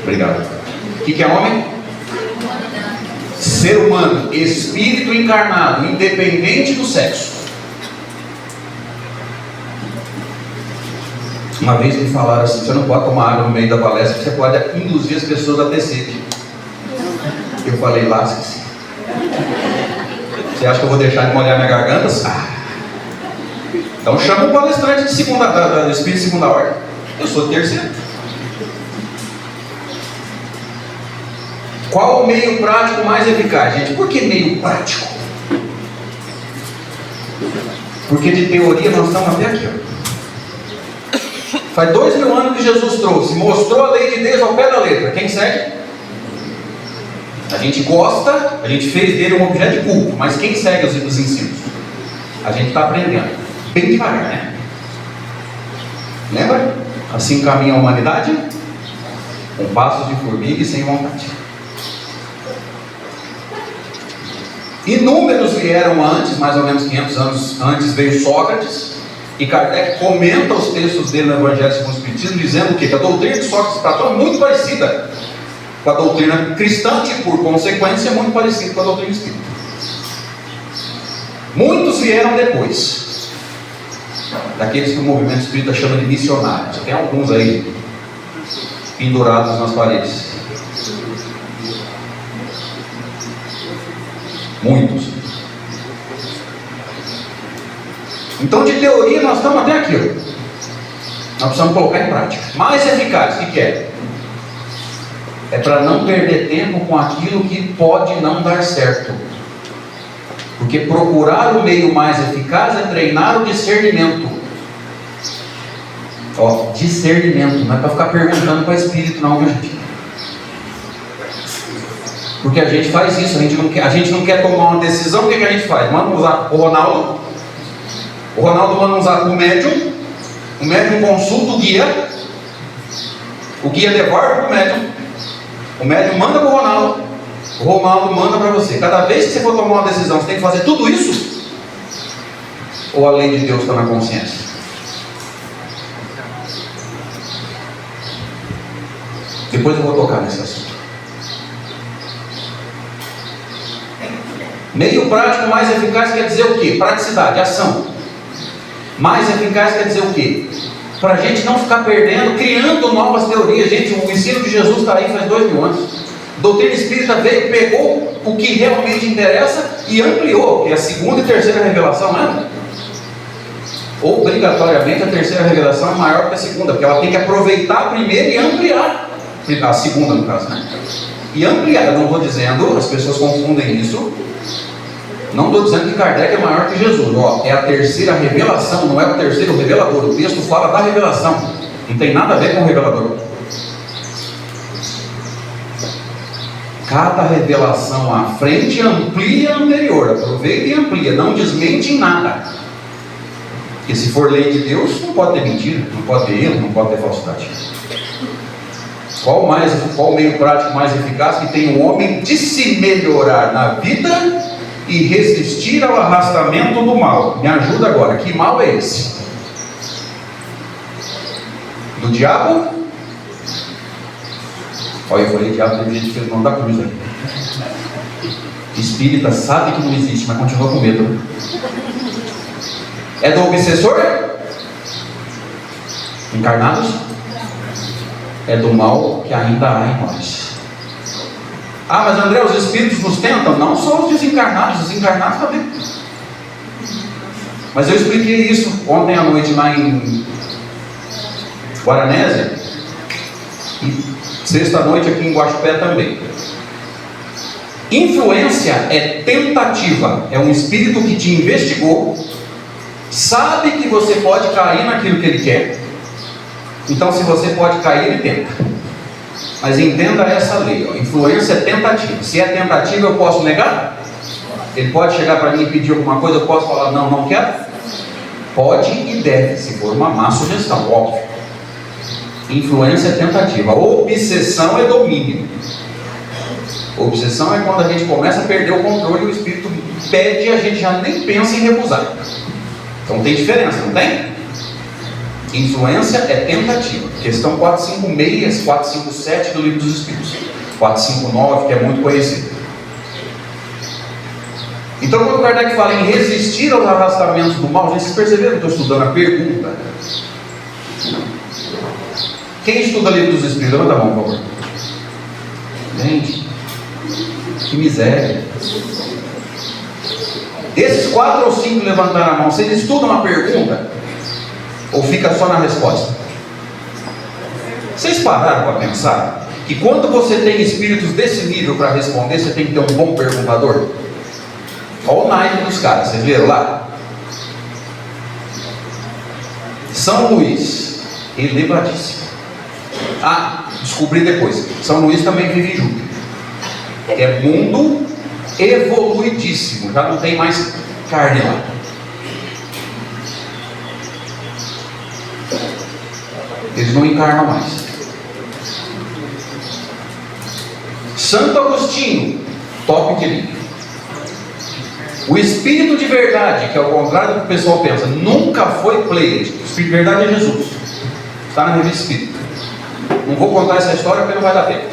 Obrigado. O que é homem? ser humano, espírito encarnado, independente do sexo. Uma vez me falaram assim: você não pode tomar água no meio da palestra, você pode induzir as pessoas a ter sede. Eu falei: lasque-se. Você acha que eu vou deixar de molhar minha garganta? Então chama um palestrante de do espírito de segunda ordem. Eu sou terceiro. Qual o meio prático mais eficaz, gente? Por que meio prático? Porque de teoria nós estamos até aqui, ó. Faz 2000 anos que Jesus trouxe, mostrou a lei de Deus ao pé da letra. Quem segue? A gente gosta, a gente fez dele um objeto de culto, mas quem segue os ensinos? A gente está aprendendo, bem devagar, né? Lembra? Assim caminha a humanidade, com passos de formiga e sem vontade. Inúmeros vieram antes, mais ou menos 500 anos antes veio Sócrates, e Kardec comenta os textos dele no Evangelho segundo o Espiritismo, dizendo que a doutrina de Sócrates e Platão é muito parecida com a doutrina cristã e, por consequência, é muito parecida com a doutrina espírita. Muitos vieram depois, daqueles que o movimento espírita chama de missionários. Tem alguns aí pendurados nas paredes. Muitos. Então, de teoria, nós estamos até aqui, ó. Nós precisamos colocar em prática. Mais eficaz, o que é? É para não perder tempo com aquilo que pode não dar certo. Porque procurar o meio mais eficaz é treinar o discernimento. Ó, discernimento, não é para ficar perguntando para o espírito, não, viu, gente? Porque a gente faz isso, a gente não quer tomar uma decisão, o que a gente faz? Manda usar o Ronaldo manda usar o médium consulta o guia devolve para o médium manda para o Ronaldo manda para você. Cada vez que você for tomar uma decisão, você tem que fazer tudo isso? Ou a lei de Deus está na consciência? Depois eu vou tocar nesse assunto. Meio prático mais eficaz quer dizer o quê? Praticidade, ação. Mais eficaz quer dizer o quê? Para a gente não ficar perdendo, criando novas teorias. Gente, o ensino de Jesus está aí faz 2000 anos. A doutrina espírita veio, pegou o que realmente interessa e ampliou, que é a segunda e terceira revelação, né? Obrigatoriamente a terceira revelação é maior que a segunda, porque ela tem que aproveitar a primeira e ampliar a segunda, no caso, né? E ampliar, eu não estou dizendo, as pessoas confundem isso. Não estou dizendo que Kardec é maior que Jesus. Ó, é a terceira revelação, não é o terceiro revelador. O texto fala da revelação, não tem nada a ver com o revelador. Cada revelação à frente amplia a anterior. Aproveita e amplia, não desmente em nada. Porque se for lei de Deus, não pode ter mentira, não pode ter erro, não pode ter falsidade. Qual o meio prático mais eficaz que tem o homem de se melhorar na vida e resistir ao arrastamento do mal? Me ajuda agora, que mal é esse? Do diabo? Olha, eu falei diabo, teve gente que fez o nome da cruz aí. Espírita sabe que não existe, mas continua com medo. É do obsessor? Encarnados? É do mal que ainda há em nós. Ah, mas André, os espíritos nos tentam? Não só os desencarnados também. Mas eu expliquei isso ontem à noite lá em Guaranésia e sexta-noite aqui em Guaxupé também. Influência é tentativa, é um espírito que te investigou, sabe que você pode cair naquilo que ele quer, então se você pode cair, ele tenta. Mas entenda essa lei, ó. Influência é tentativa. Se é tentativa, eu posso negar? Ele pode chegar para mim e pedir alguma coisa, eu posso falar, não, não quero? Pode e deve, se for uma má sugestão, óbvio. Influência é tentativa. Obsessão é domínio. Obsessão é quando a gente começa a perder o controle e o espírito pede e a gente já nem pensa em recusar. Então tem diferença, não tem? Influência é tentativa. Questão 456, 457 do Livro dos Espíritos. 459, que é muito conhecido. Então, quando Kardec fala em resistir aos arrastamentos do mal, vocês perceberam que eu estou estudando a pergunta? Quem estuda o Livro dos Espíritos? Levanta a mão, por favor. Gente, que miséria. Esses 4 ou 5 levantaram a mão, vocês estudam a pergunta? Ou fica só na resposta? Vocês pararam para pensar que quando você tem espíritos desse nível para responder, você tem que ter um bom perguntador? Olha o naipe dos caras, vocês viram lá? São Luís, elevadíssimo. Ah, descobri depois, São Luís também vive em Júpiter. É mundo evoluidíssimo, já não tem mais carne lá. Eles não encarnam mais. Santo Agostinho, top de linha. O espírito de verdade, que é o contrário do que o pessoal pensa, nunca foi Pleiade. O espírito de verdade é Jesus. Está na revista Espírita. Não vou contar essa história porque não vai dar tempo.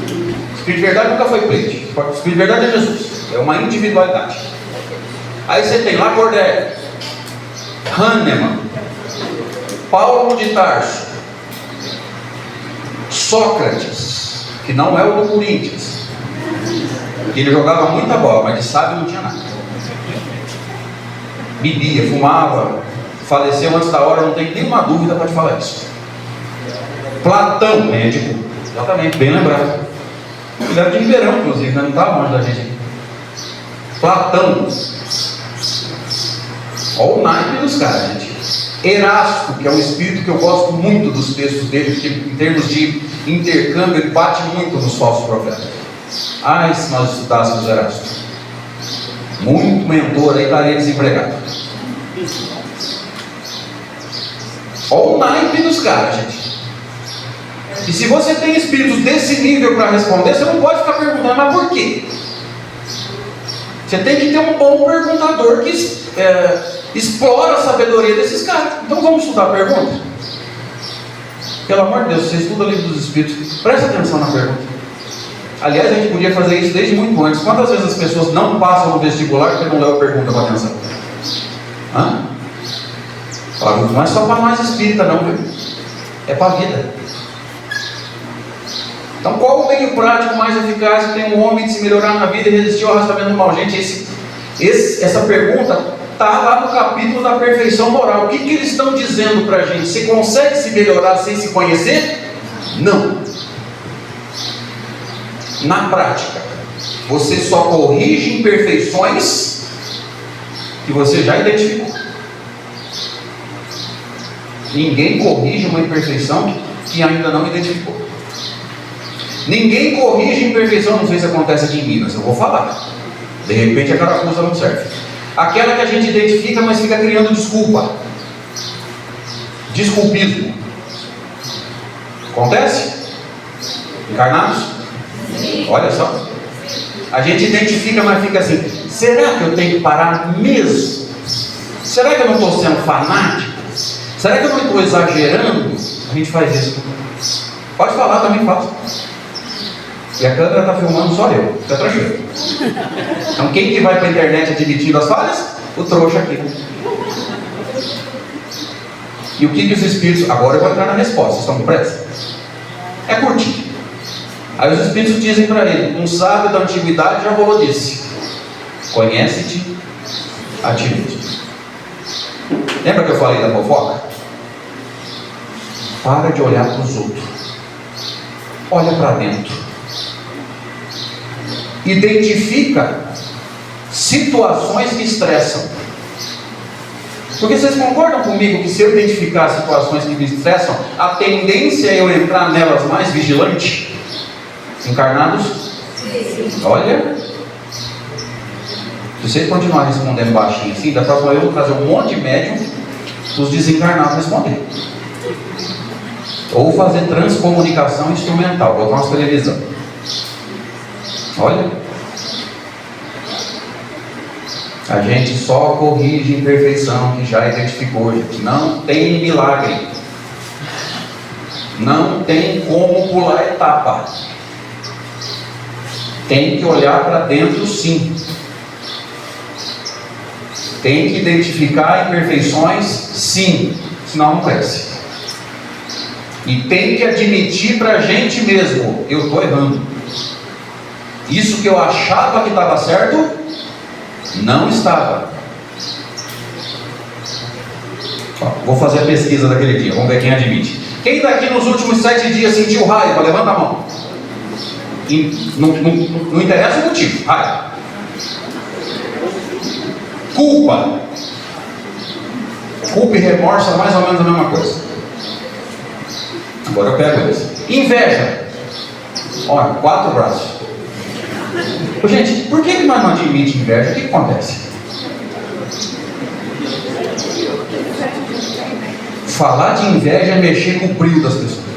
O espírito de verdade nunca foi Pleiade. O espírito de verdade é Jesus. É uma individualidade. Aí você tem lá Kardec, Hahnemann, Paulo de Tarso, Sócrates, que não é o do Corinthians. Ele jogava muita bola, mas de sábio não tinha nada. Bebia, fumava, faleceu antes da hora, não tem nenhuma dúvida para te falar isso. Platão, médico, exatamente, bem lembrado. Ele era de Ribeirão, inclusive, não estava longe da gente aqui. Platão. Olha o naipe dos caras, gente. Erasto, que é um espírito que eu gosto muito dos textos dele, que em termos de intercâmbio, ele bate muito nos falsos profetas. Ai, se nós estudássemos Erasto. Muito mentor aí, estaria desempregado. Olha o naipe dos caras, gente. E se você tem espíritos desse nível para responder, você não pode ficar perguntando, mas por quê? Você tem que ter um bom perguntador que explora a sabedoria desses caras. Então vamos estudar a pergunta? Pelo amor de Deus, você estuda o Livro dos Espíritos, presta atenção na pergunta. Aliás, a gente podia fazer isso desde muito antes. Quantas vezes as pessoas não passam no vestibular porque não levam a pergunta com atenção? Hã? Não é só para nós espírita não, viu? É para a vida. Então qual o meio prático mais eficaz que tem um homem de se melhorar na vida e resistir ao arrastamento do mal? Gente, essa pergunta está lá no capítulo da perfeição moral. O que eles estão dizendo para a gente? Você consegue se melhorar sem se conhecer? Não. Na prática, você só corrige imperfeições que você já identificou. Ninguém corrige uma imperfeição que ainda não identificou. Ninguém corrige imperfeição, não sei se acontece aqui em Minas, eu vou falar. De repente a carapuça não serve. Aquela que a gente identifica, mas fica criando desculpa. Desculpismo. Acontece? Encarnados? Olha só. A gente identifica, mas fica assim: será que eu tenho que parar mesmo? Será que eu não estou sendo fanático? Será que eu não estou exagerando? A gente faz isso. Pode falar, também faço. E a câmera está filmando só eu, fica tranquilo. Então quem que vai para a internet admitindo as falhas? O trouxa aqui. E o que os espíritos... Agora eu vou entrar na resposta, vocês estão com pressa? É curtinho. Aí os espíritos dizem para ele: um sábio da antiguidade já falou disso. Conhece-te a ti mesmo. Lembra que eu falei da fofoca? Para de olhar para os outros. Olha para dentro. Identifica situações que estressam. Porque vocês concordam comigo que se eu identificar situações que me estressam, a tendência é eu entrar nelas mais vigilante? Encarnados? Sim. Olha, se vocês continuarem respondendo baixinho assim, da próxima eu vou trazer um monte de médium os desencarnados responder. Ou fazer transcomunicação instrumental, botar umas televisão. Olha, a gente só corrige imperfeição que já identificou, gente. Não tem milagre. Não tem como pular etapa. Tem que olhar para dentro, sim. Tem que identificar imperfeições, sim, senão não cresce. E tem que admitir para a gente mesmo: eu estou errando. Isso que eu achava que estava certo, não estava. Vou fazer a pesquisa daquele dia, vamos ver quem admite. Quem daqui nos últimos 7 dias sentiu raiva? Levanta a mão. Não interessa o motivo, raiva. Culpa. Culpa e remorso são mais ou menos a mesma coisa. Agora eu pego eles. Inveja. Olha, 4 braços. Ô, gente, por que nós não admitimos inveja? O que acontece? Falar de inveja é mexer com o brilho das pessoas.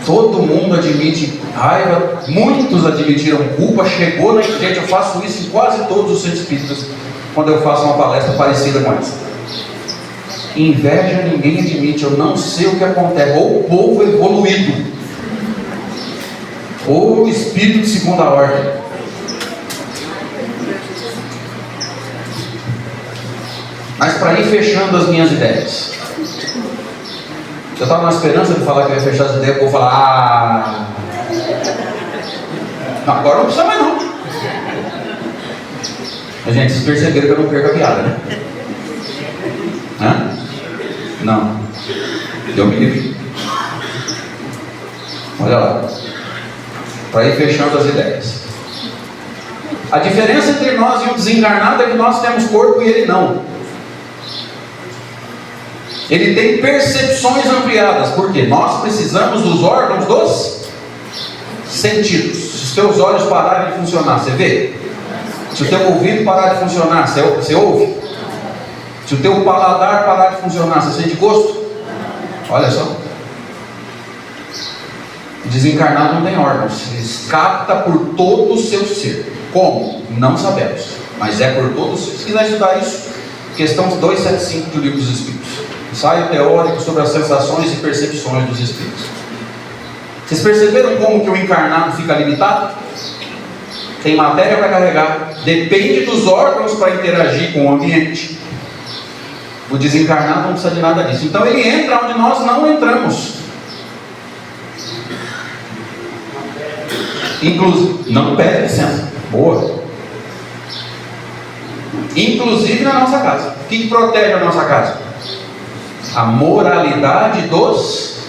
Todo mundo admite raiva, muitos admitiram culpa. Chegou na gente, eu faço isso em quase todos os centros espíritas quando eu faço uma palestra parecida com essa. Inveja ninguém admite, eu não sei o que acontece. Ou o povo evoluído, ou o espírito de segunda ordem. Mas para ir fechando as minhas ideias, eu estava na esperança de falar que eu ia fechar as ideias, eu vou falar, agora não precisa mais não. Mas, gente, vocês perceberam que eu não perco a piada, né? Hã? Não. Deu me livre. Olha lá. Para ir fechando as ideias. A diferença entre nós e o desencarnado é que nós temos corpo e ele não. Ele tem percepções ampliadas, porque nós precisamos dos órgãos dos sentidos. Se os teus olhos pararem de funcionar, você vê? Se o teu ouvido parar de funcionar, você ouve? Se o teu paladar parar de funcionar, você sente gosto? Olha só. O desencarnado não tem órgãos, ele capta por todo o seu ser. Como? Não sabemos, mas é por todo o ser. Se quiser estudar isso, questão 275 do Livro dos Espíritos. Ensaio teórico sobre as sensações e percepções dos espíritos. Vocês perceberam como que o encarnado fica limitado? Tem matéria para carregar, depende dos órgãos para interagir com o ambiente. O desencarnado não precisa de nada disso. Então ele entra onde nós não entramos. Inclusive, não pede licença. Boa. Inclusive na nossa casa. O que protege a nossa casa? A moralidade dos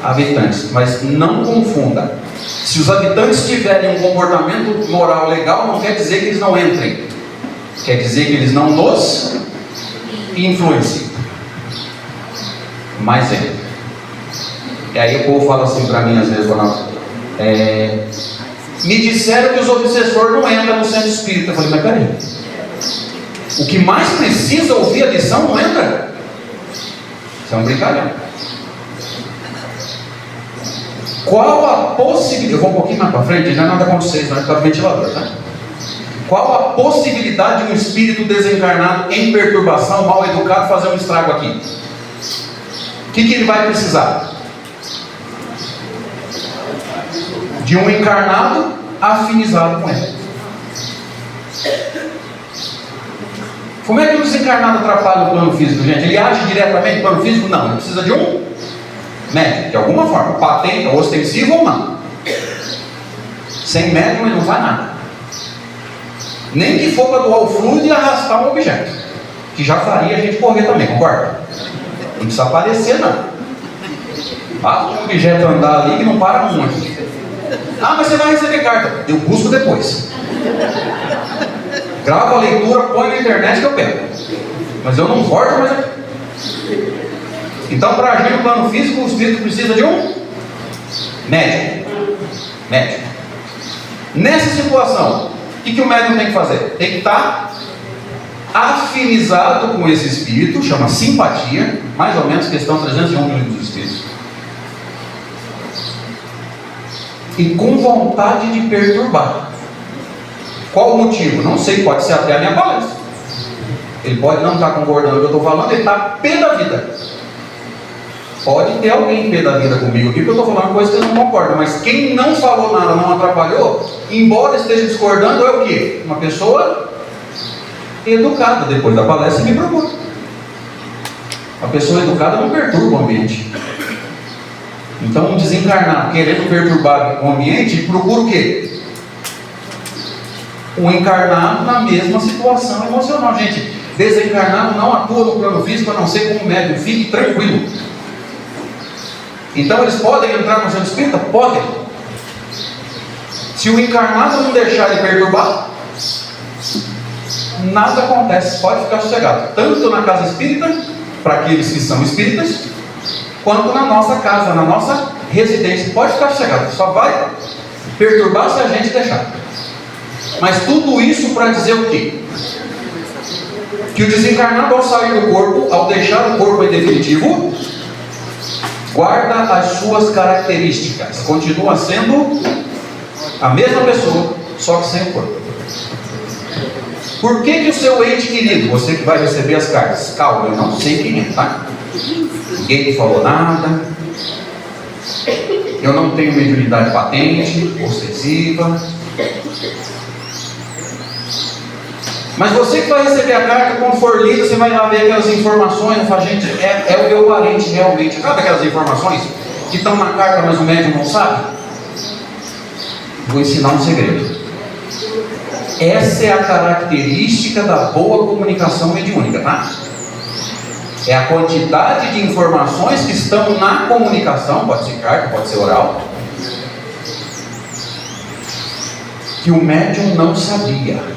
habitantes. Mas não confunda. Se os habitantes tiverem um comportamento moral legal, não quer dizer que eles não entrem. Quer dizer que eles não nos influenciem. Mas é. E aí o povo fala assim para mim às vezes, Ronaldo. Me disseram que os obsessores não entram no centro espírita. Eu falei, mas peraí. O que mais precisa ouvir a lição não entra. Isso é um brincalhão. Qual a possibilidade? Eu vou um pouquinho mais para frente, não é nada com vocês, não é por causa do ventilador, tá? Qual a possibilidade de um espírito desencarnado em perturbação, mal educado, fazer um estrago aqui? O que ele vai precisar? De um encarnado afinizado com ele. Como é que o desencarnado atrapalha o plano físico, gente? Ele age diretamente no plano físico? Não, ele precisa de um médium, de alguma forma, patente, ostensivo ou não. Sem médium ele não faz nada. Nem que for para doar o fluido e arrastar um objeto, que já faria a gente correr também, concorda? Não precisa aparecer não. Basta um objeto andar ali que não para um aqui. Ah, mas você vai receber carta. Eu busco depois. Grava a leitura, põe na internet que eu pego. Mas eu não corto, mas eu... Então, para agir no plano físico, o espírito precisa de um médium. Médium. Nessa situação, o que o médium tem que fazer? Tem que estar afinizado com esse espírito, chama simpatia, mais ou menos questão 301 do Livro dos Espíritos. E com vontade de perturbar. Qual o motivo? Não sei, pode ser até a minha palestra. Ele pode não estar concordando com o que eu estou falando, ele está pé da vida. Pode ter alguém pé da vida comigo aqui, porque eu estou falando coisa que vocês não concordam, mas quem não falou nada, não atrapalhou, embora esteja discordando, é o quê? Uma pessoa educada. Depois da palestra me procura. Uma pessoa educada não perturba o ambiente. Então um desencarnado querendo perturbar o ambiente, procura o quê? Um encarnado na mesma situação emocional. Gente, desencarnado não atua no plano físico, a não ser como médium. Fique tranquilo. Então eles podem entrar no centro espírita? Podem. Se o encarnado não deixar ele perturbar, nada acontece. Pode ficar sossegado. Tanto na casa espírita, para aqueles que são espíritas, quanto na nossa casa, na nossa residência. Pode ficar sossegado. Só vai perturbar se a gente deixar. Mas tudo isso para dizer o quê? Que o desencarnado, ao sair do corpo, ao deixar o corpo em definitivo, guarda as suas características, continua sendo a mesma pessoa, só que sem o corpo. Por que o seu ente querido, você que vai receber as cartas, calma, eu não sei quem é, tá? Ninguém me falou nada, eu não tenho mediunidade patente, possessiva. Mas você que vai receber a carta, quando for lida, você vai lá ver aquelas informações e fala, gente, é o meu parente realmente. Sabe aquelas informações que estão na carta, mas o médium não sabe? Vou ensinar um segredo. Essa é a característica da boa comunicação mediúnica, tá? É a quantidade de informações que estão na comunicação, pode ser carta, pode ser oral, que o médium não sabia.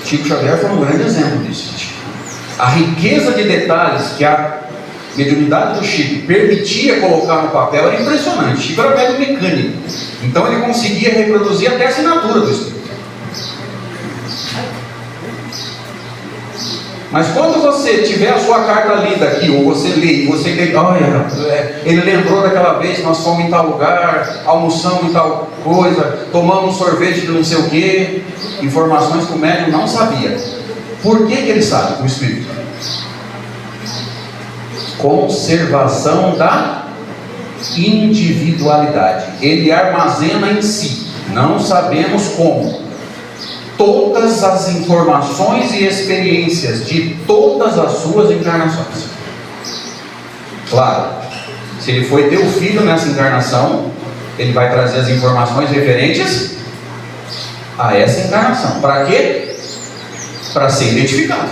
Chico Xavier foi um grande exemplo disso. A riqueza de detalhes que a mediunidade do Chico permitia colocar no papel era impressionante. Chico era médium mecânico, então ele conseguia reproduzir até a assinatura do espírito. Mas quando você tiver a sua carta lida aqui, ou você lê, e você lê, olha, ele lembrou daquela vez que nós fomos em tal lugar, almoçamos em tal coisa, tomamos um sorvete de não sei o quê, informações que o médium não sabia. Por que ele sabe, o espírito? Conservação da individualidade. Ele armazena em si, não sabemos como, todas as informações e experiências de todas as suas encarnações. Claro, se ele foi teu filho nessa encarnação, ele vai trazer as informações referentes a essa encarnação. Para quê? Para ser identificado.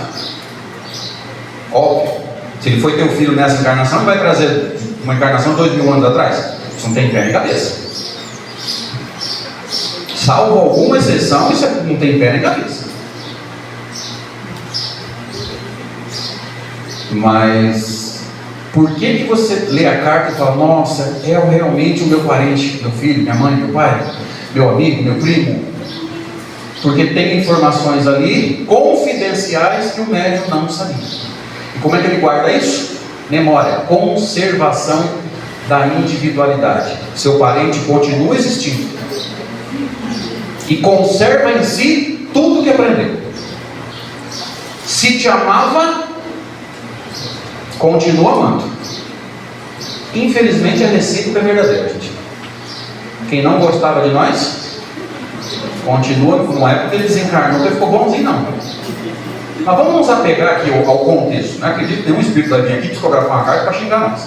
Óbvio. Se ele foi teu filho nessa encarnação, ele vai trazer uma encarnação 2000 anos atrás. Isso não tem pé nem cabeça. Salvo alguma exceção, isso não tem pé nem cabeça. Mas por que você lê a carta e fala, nossa, é realmente o meu parente, meu filho, minha mãe, meu pai, meu amigo, meu primo? Porque tem informações ali confidenciais que o médium não sabia. E como é que ele guarda isso? Memória, conservação da individualidade. Seu parente continua existindo e conserva em si tudo que aprendeu. Se te amava, continua amando. Infelizmente a recíproca é verdadeira, gente. Quem não gostava de nós, continua. Não é porque ele desencarnou que ele ficou bonzinho, não. Mas vamos nos apegar aqui ao contexto. Não acredito que nenhum espírito vai vir aqui psicografar uma carta para xingar nós.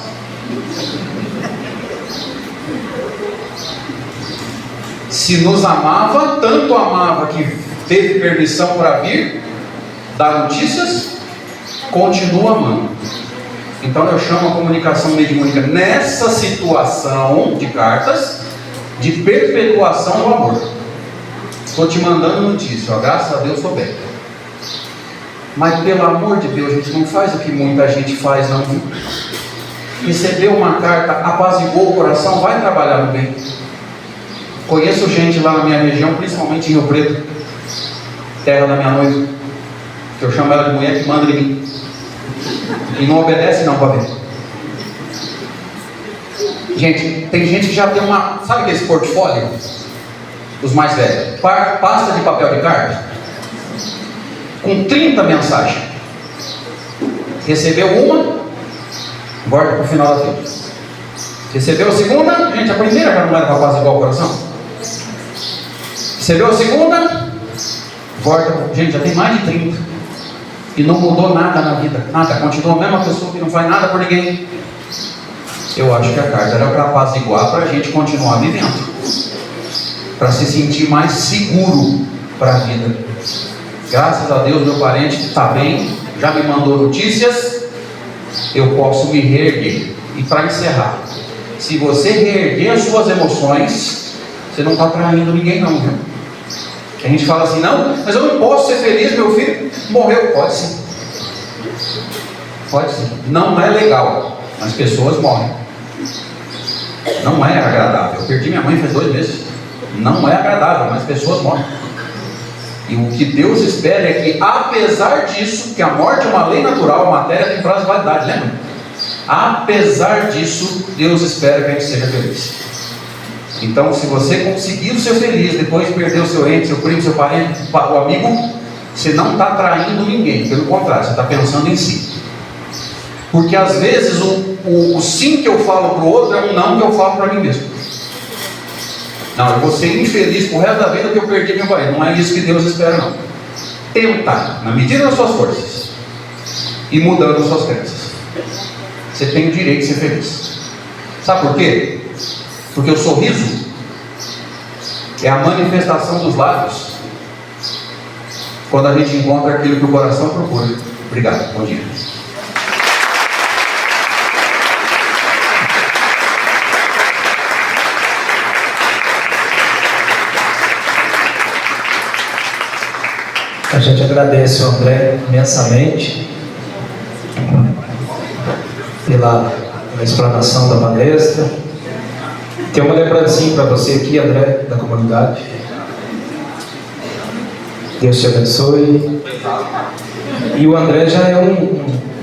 Se nos amava, tanto amava que teve permissão para vir dar notícias, continua amando. Então eu chamo a comunicação mediúnica nessa situação de cartas de perpetuação do amor. Estou te mandando notícia, ó, graças a Deus estou bem. Mas pelo amor de Deus, a gente não faz o que muita gente faz, não. Recebeu uma carta, apaziguou o coração, vai trabalhar no bem. Conheço gente lá na minha região, principalmente em Rio Preto, terra da minha noiva, que eu chamo ela de mulher que manda em mim. E não obedece não para ver. Gente, tem gente que já tem uma, sabe aquele portfólio? Os mais velhos, pasta de papel de carta, com 30 mensagens. Recebeu uma, volta para o final da fila. Recebeu a segunda, gente, a primeira já não era capaz igual o coração. Recebeu a segunda, volta, gente, já tem mais de 30. E não mudou nada na vida, nada, continua a mesma pessoa que não faz nada por ninguém. Eu acho que a carta era para apaziguar, para a gente continuar vivendo, para se sentir mais seguro para a vida. Graças a Deus, meu parente está bem, já me mandou notícias, eu posso me reerguer. E para encerrar, se você reerguer as suas emoções, você não está traindo ninguém não, viu? A gente fala assim, não, mas eu não posso ser feliz, meu filho morreu. Pode sim. Pode sim. Não é legal, mas pessoas morrem. Não é agradável. Eu perdi minha mãe faz 2 meses. Não é agradável, mas pessoas morrem. E o que Deus espera é que, apesar disso, que a morte é uma lei natural, a matéria tem prazo de validade, lembra? Apesar disso, Deus espera que a gente seja feliz. Então, se você conseguiu ser feliz depois de perder o seu ente, seu primo, seu parente, o amigo, você não está traindo ninguém, pelo contrário, você está pensando em si. Porque às vezes o sim que eu falo para o outro é um não que eu falo para mim mesmo. Não, eu vou ser infeliz pro resto da vida que eu perdi meu parente. Não é isso que Deus espera, não. Tentar, na medida das suas forças, e mudando as suas crenças. Você tem o direito de ser feliz. Sabe por quê? Porque o sorriso é a manifestação dos lábios quando a gente encontra aquilo que o coração procura. Obrigado, bom dia. A gente agradece ao André imensamente pela explanação da palestra. Tem uma lembrancinha para você aqui, André, da comunidade. Deus te abençoe. E o André já é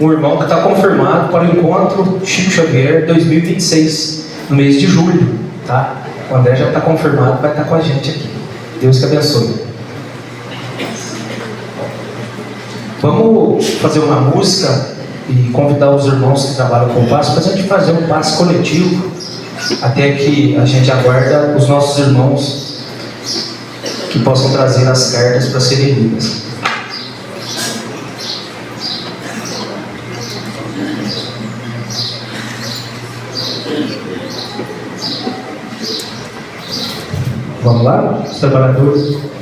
um irmão que está confirmado para o encontro Chico Xavier 2026, no mês de julho. Tá? O André já está confirmado, vai estar com a gente aqui. Deus te abençoe. Vamos fazer uma música e convidar os irmãos que trabalham com o passe para a gente fazer um passe coletivo, até que a gente aguarda os nossos irmãos que possam trazer as cartas para serem lidas. Vamos lá, os trabalhadores.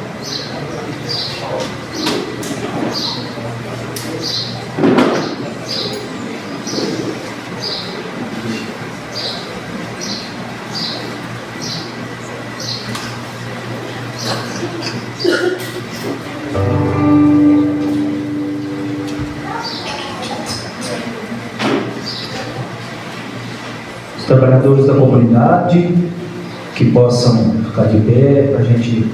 Trabalhadores da comunidade que possam ficar de pé para a gente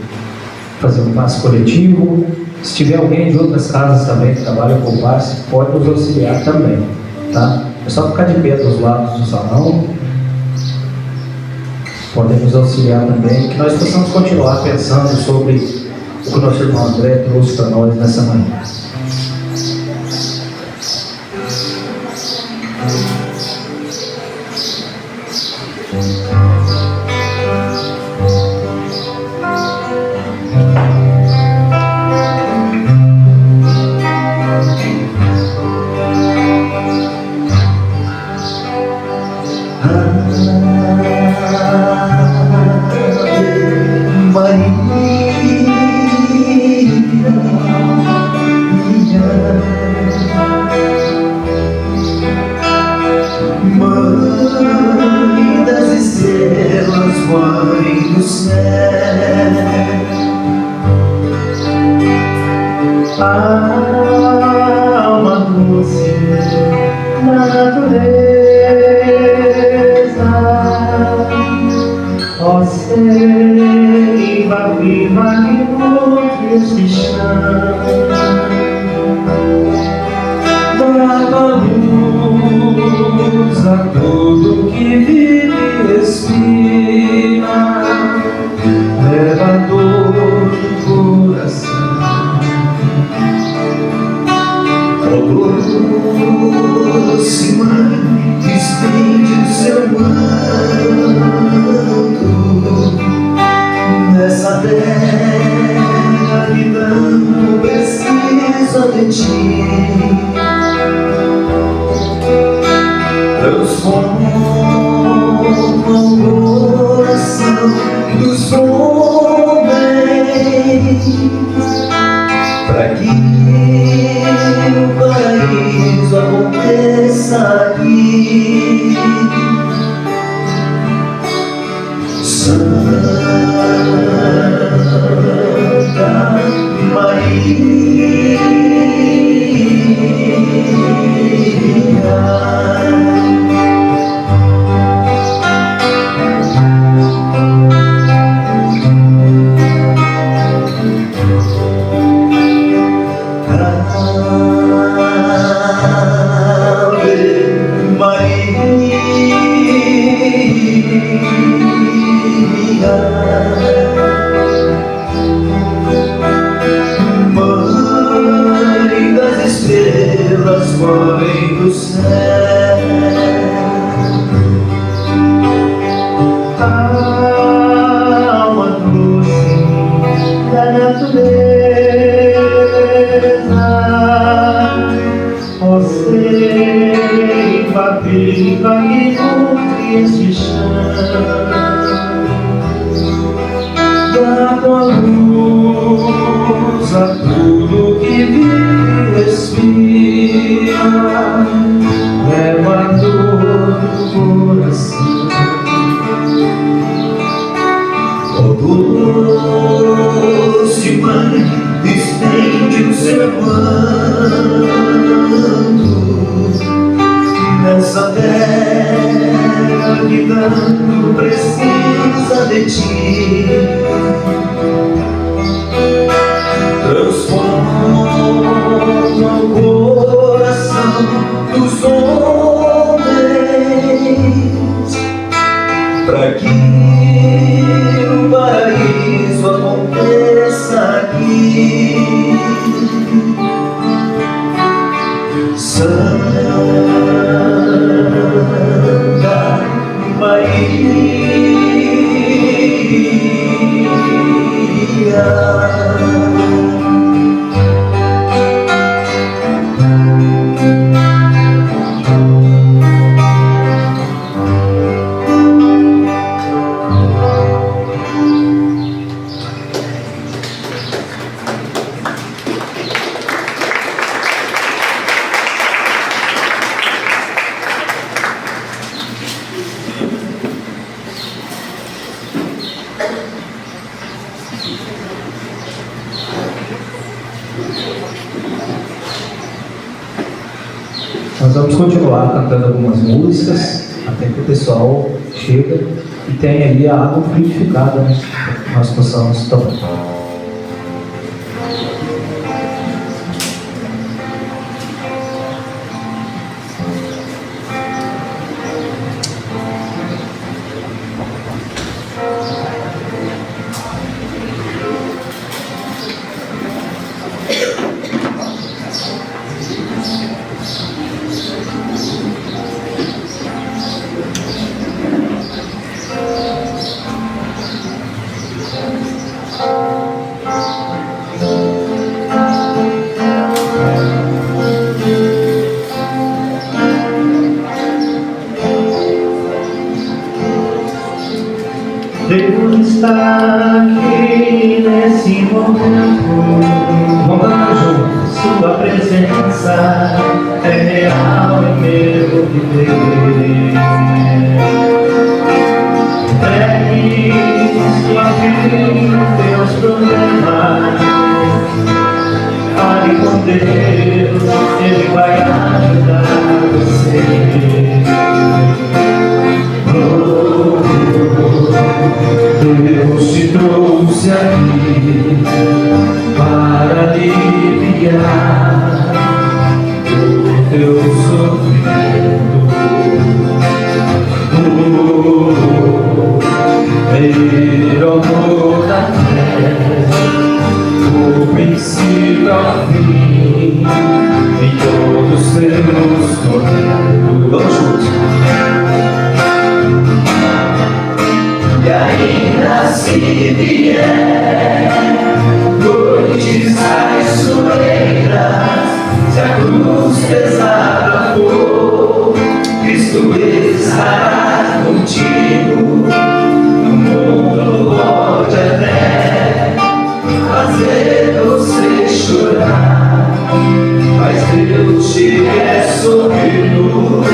fazer um passe coletivo. Se tiver alguém de outras casas também que trabalha com passe, pode nos auxiliar também, tá? É só ficar de pé dos lados do salão. Podem nos auxiliar também, que nós possamos continuar pensando sobre o que o nosso irmão André trouxe para nós nessa manhã. Oh, de ti. Transforma o coração dos homens, para que o paraíso aconteça aqui. Santa Maria, Mãe das estrelas, Mãe do céu, alma doce da natureza, você viva que nutre este chão. Dá tua luz a tudo que vive e respira, leva a dor do coração. Ó doce Mãe, estende o seu manto nessa terra que tanto precisa de ti. Transforma o coração dos homens, para que o paraíso aconteça aqui. Santa Maria, nós vamos continuar cantando algumas músicas até que o pessoal chega e tenha ali a água fluidificada, né? Nós possamos tomar. Deus está aqui nesse momento. Vamos cantar junto. Sua presença é real em meu viver. Entregue sua vida, teus problemas. Fale com Deus, Ele vai ajudar você. Deus te trouxe aqui para aliviar o teu sofrimento. Ver o amor da fé, o princípio ao fim, e todos teus tormentos. Vamos juntos. E ainda se vier noites traiçoeiras, Deus tiver sorrido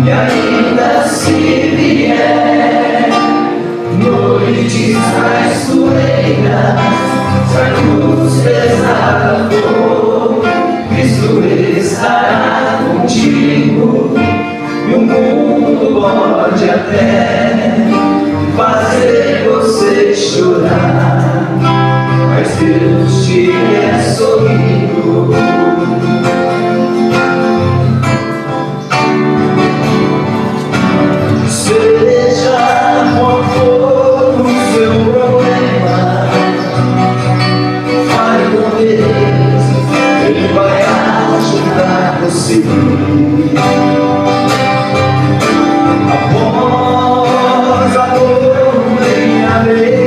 e ainda se vier noites mais cruelas, se a cruz pesar for, Cristo estará contigo. E o mundo pode até fazer você chorar, mas Deus te é sorrindo. Seja qual for o seu problema, fale com Deus, Ele vai ajudar você. Após a dor vem a alegria,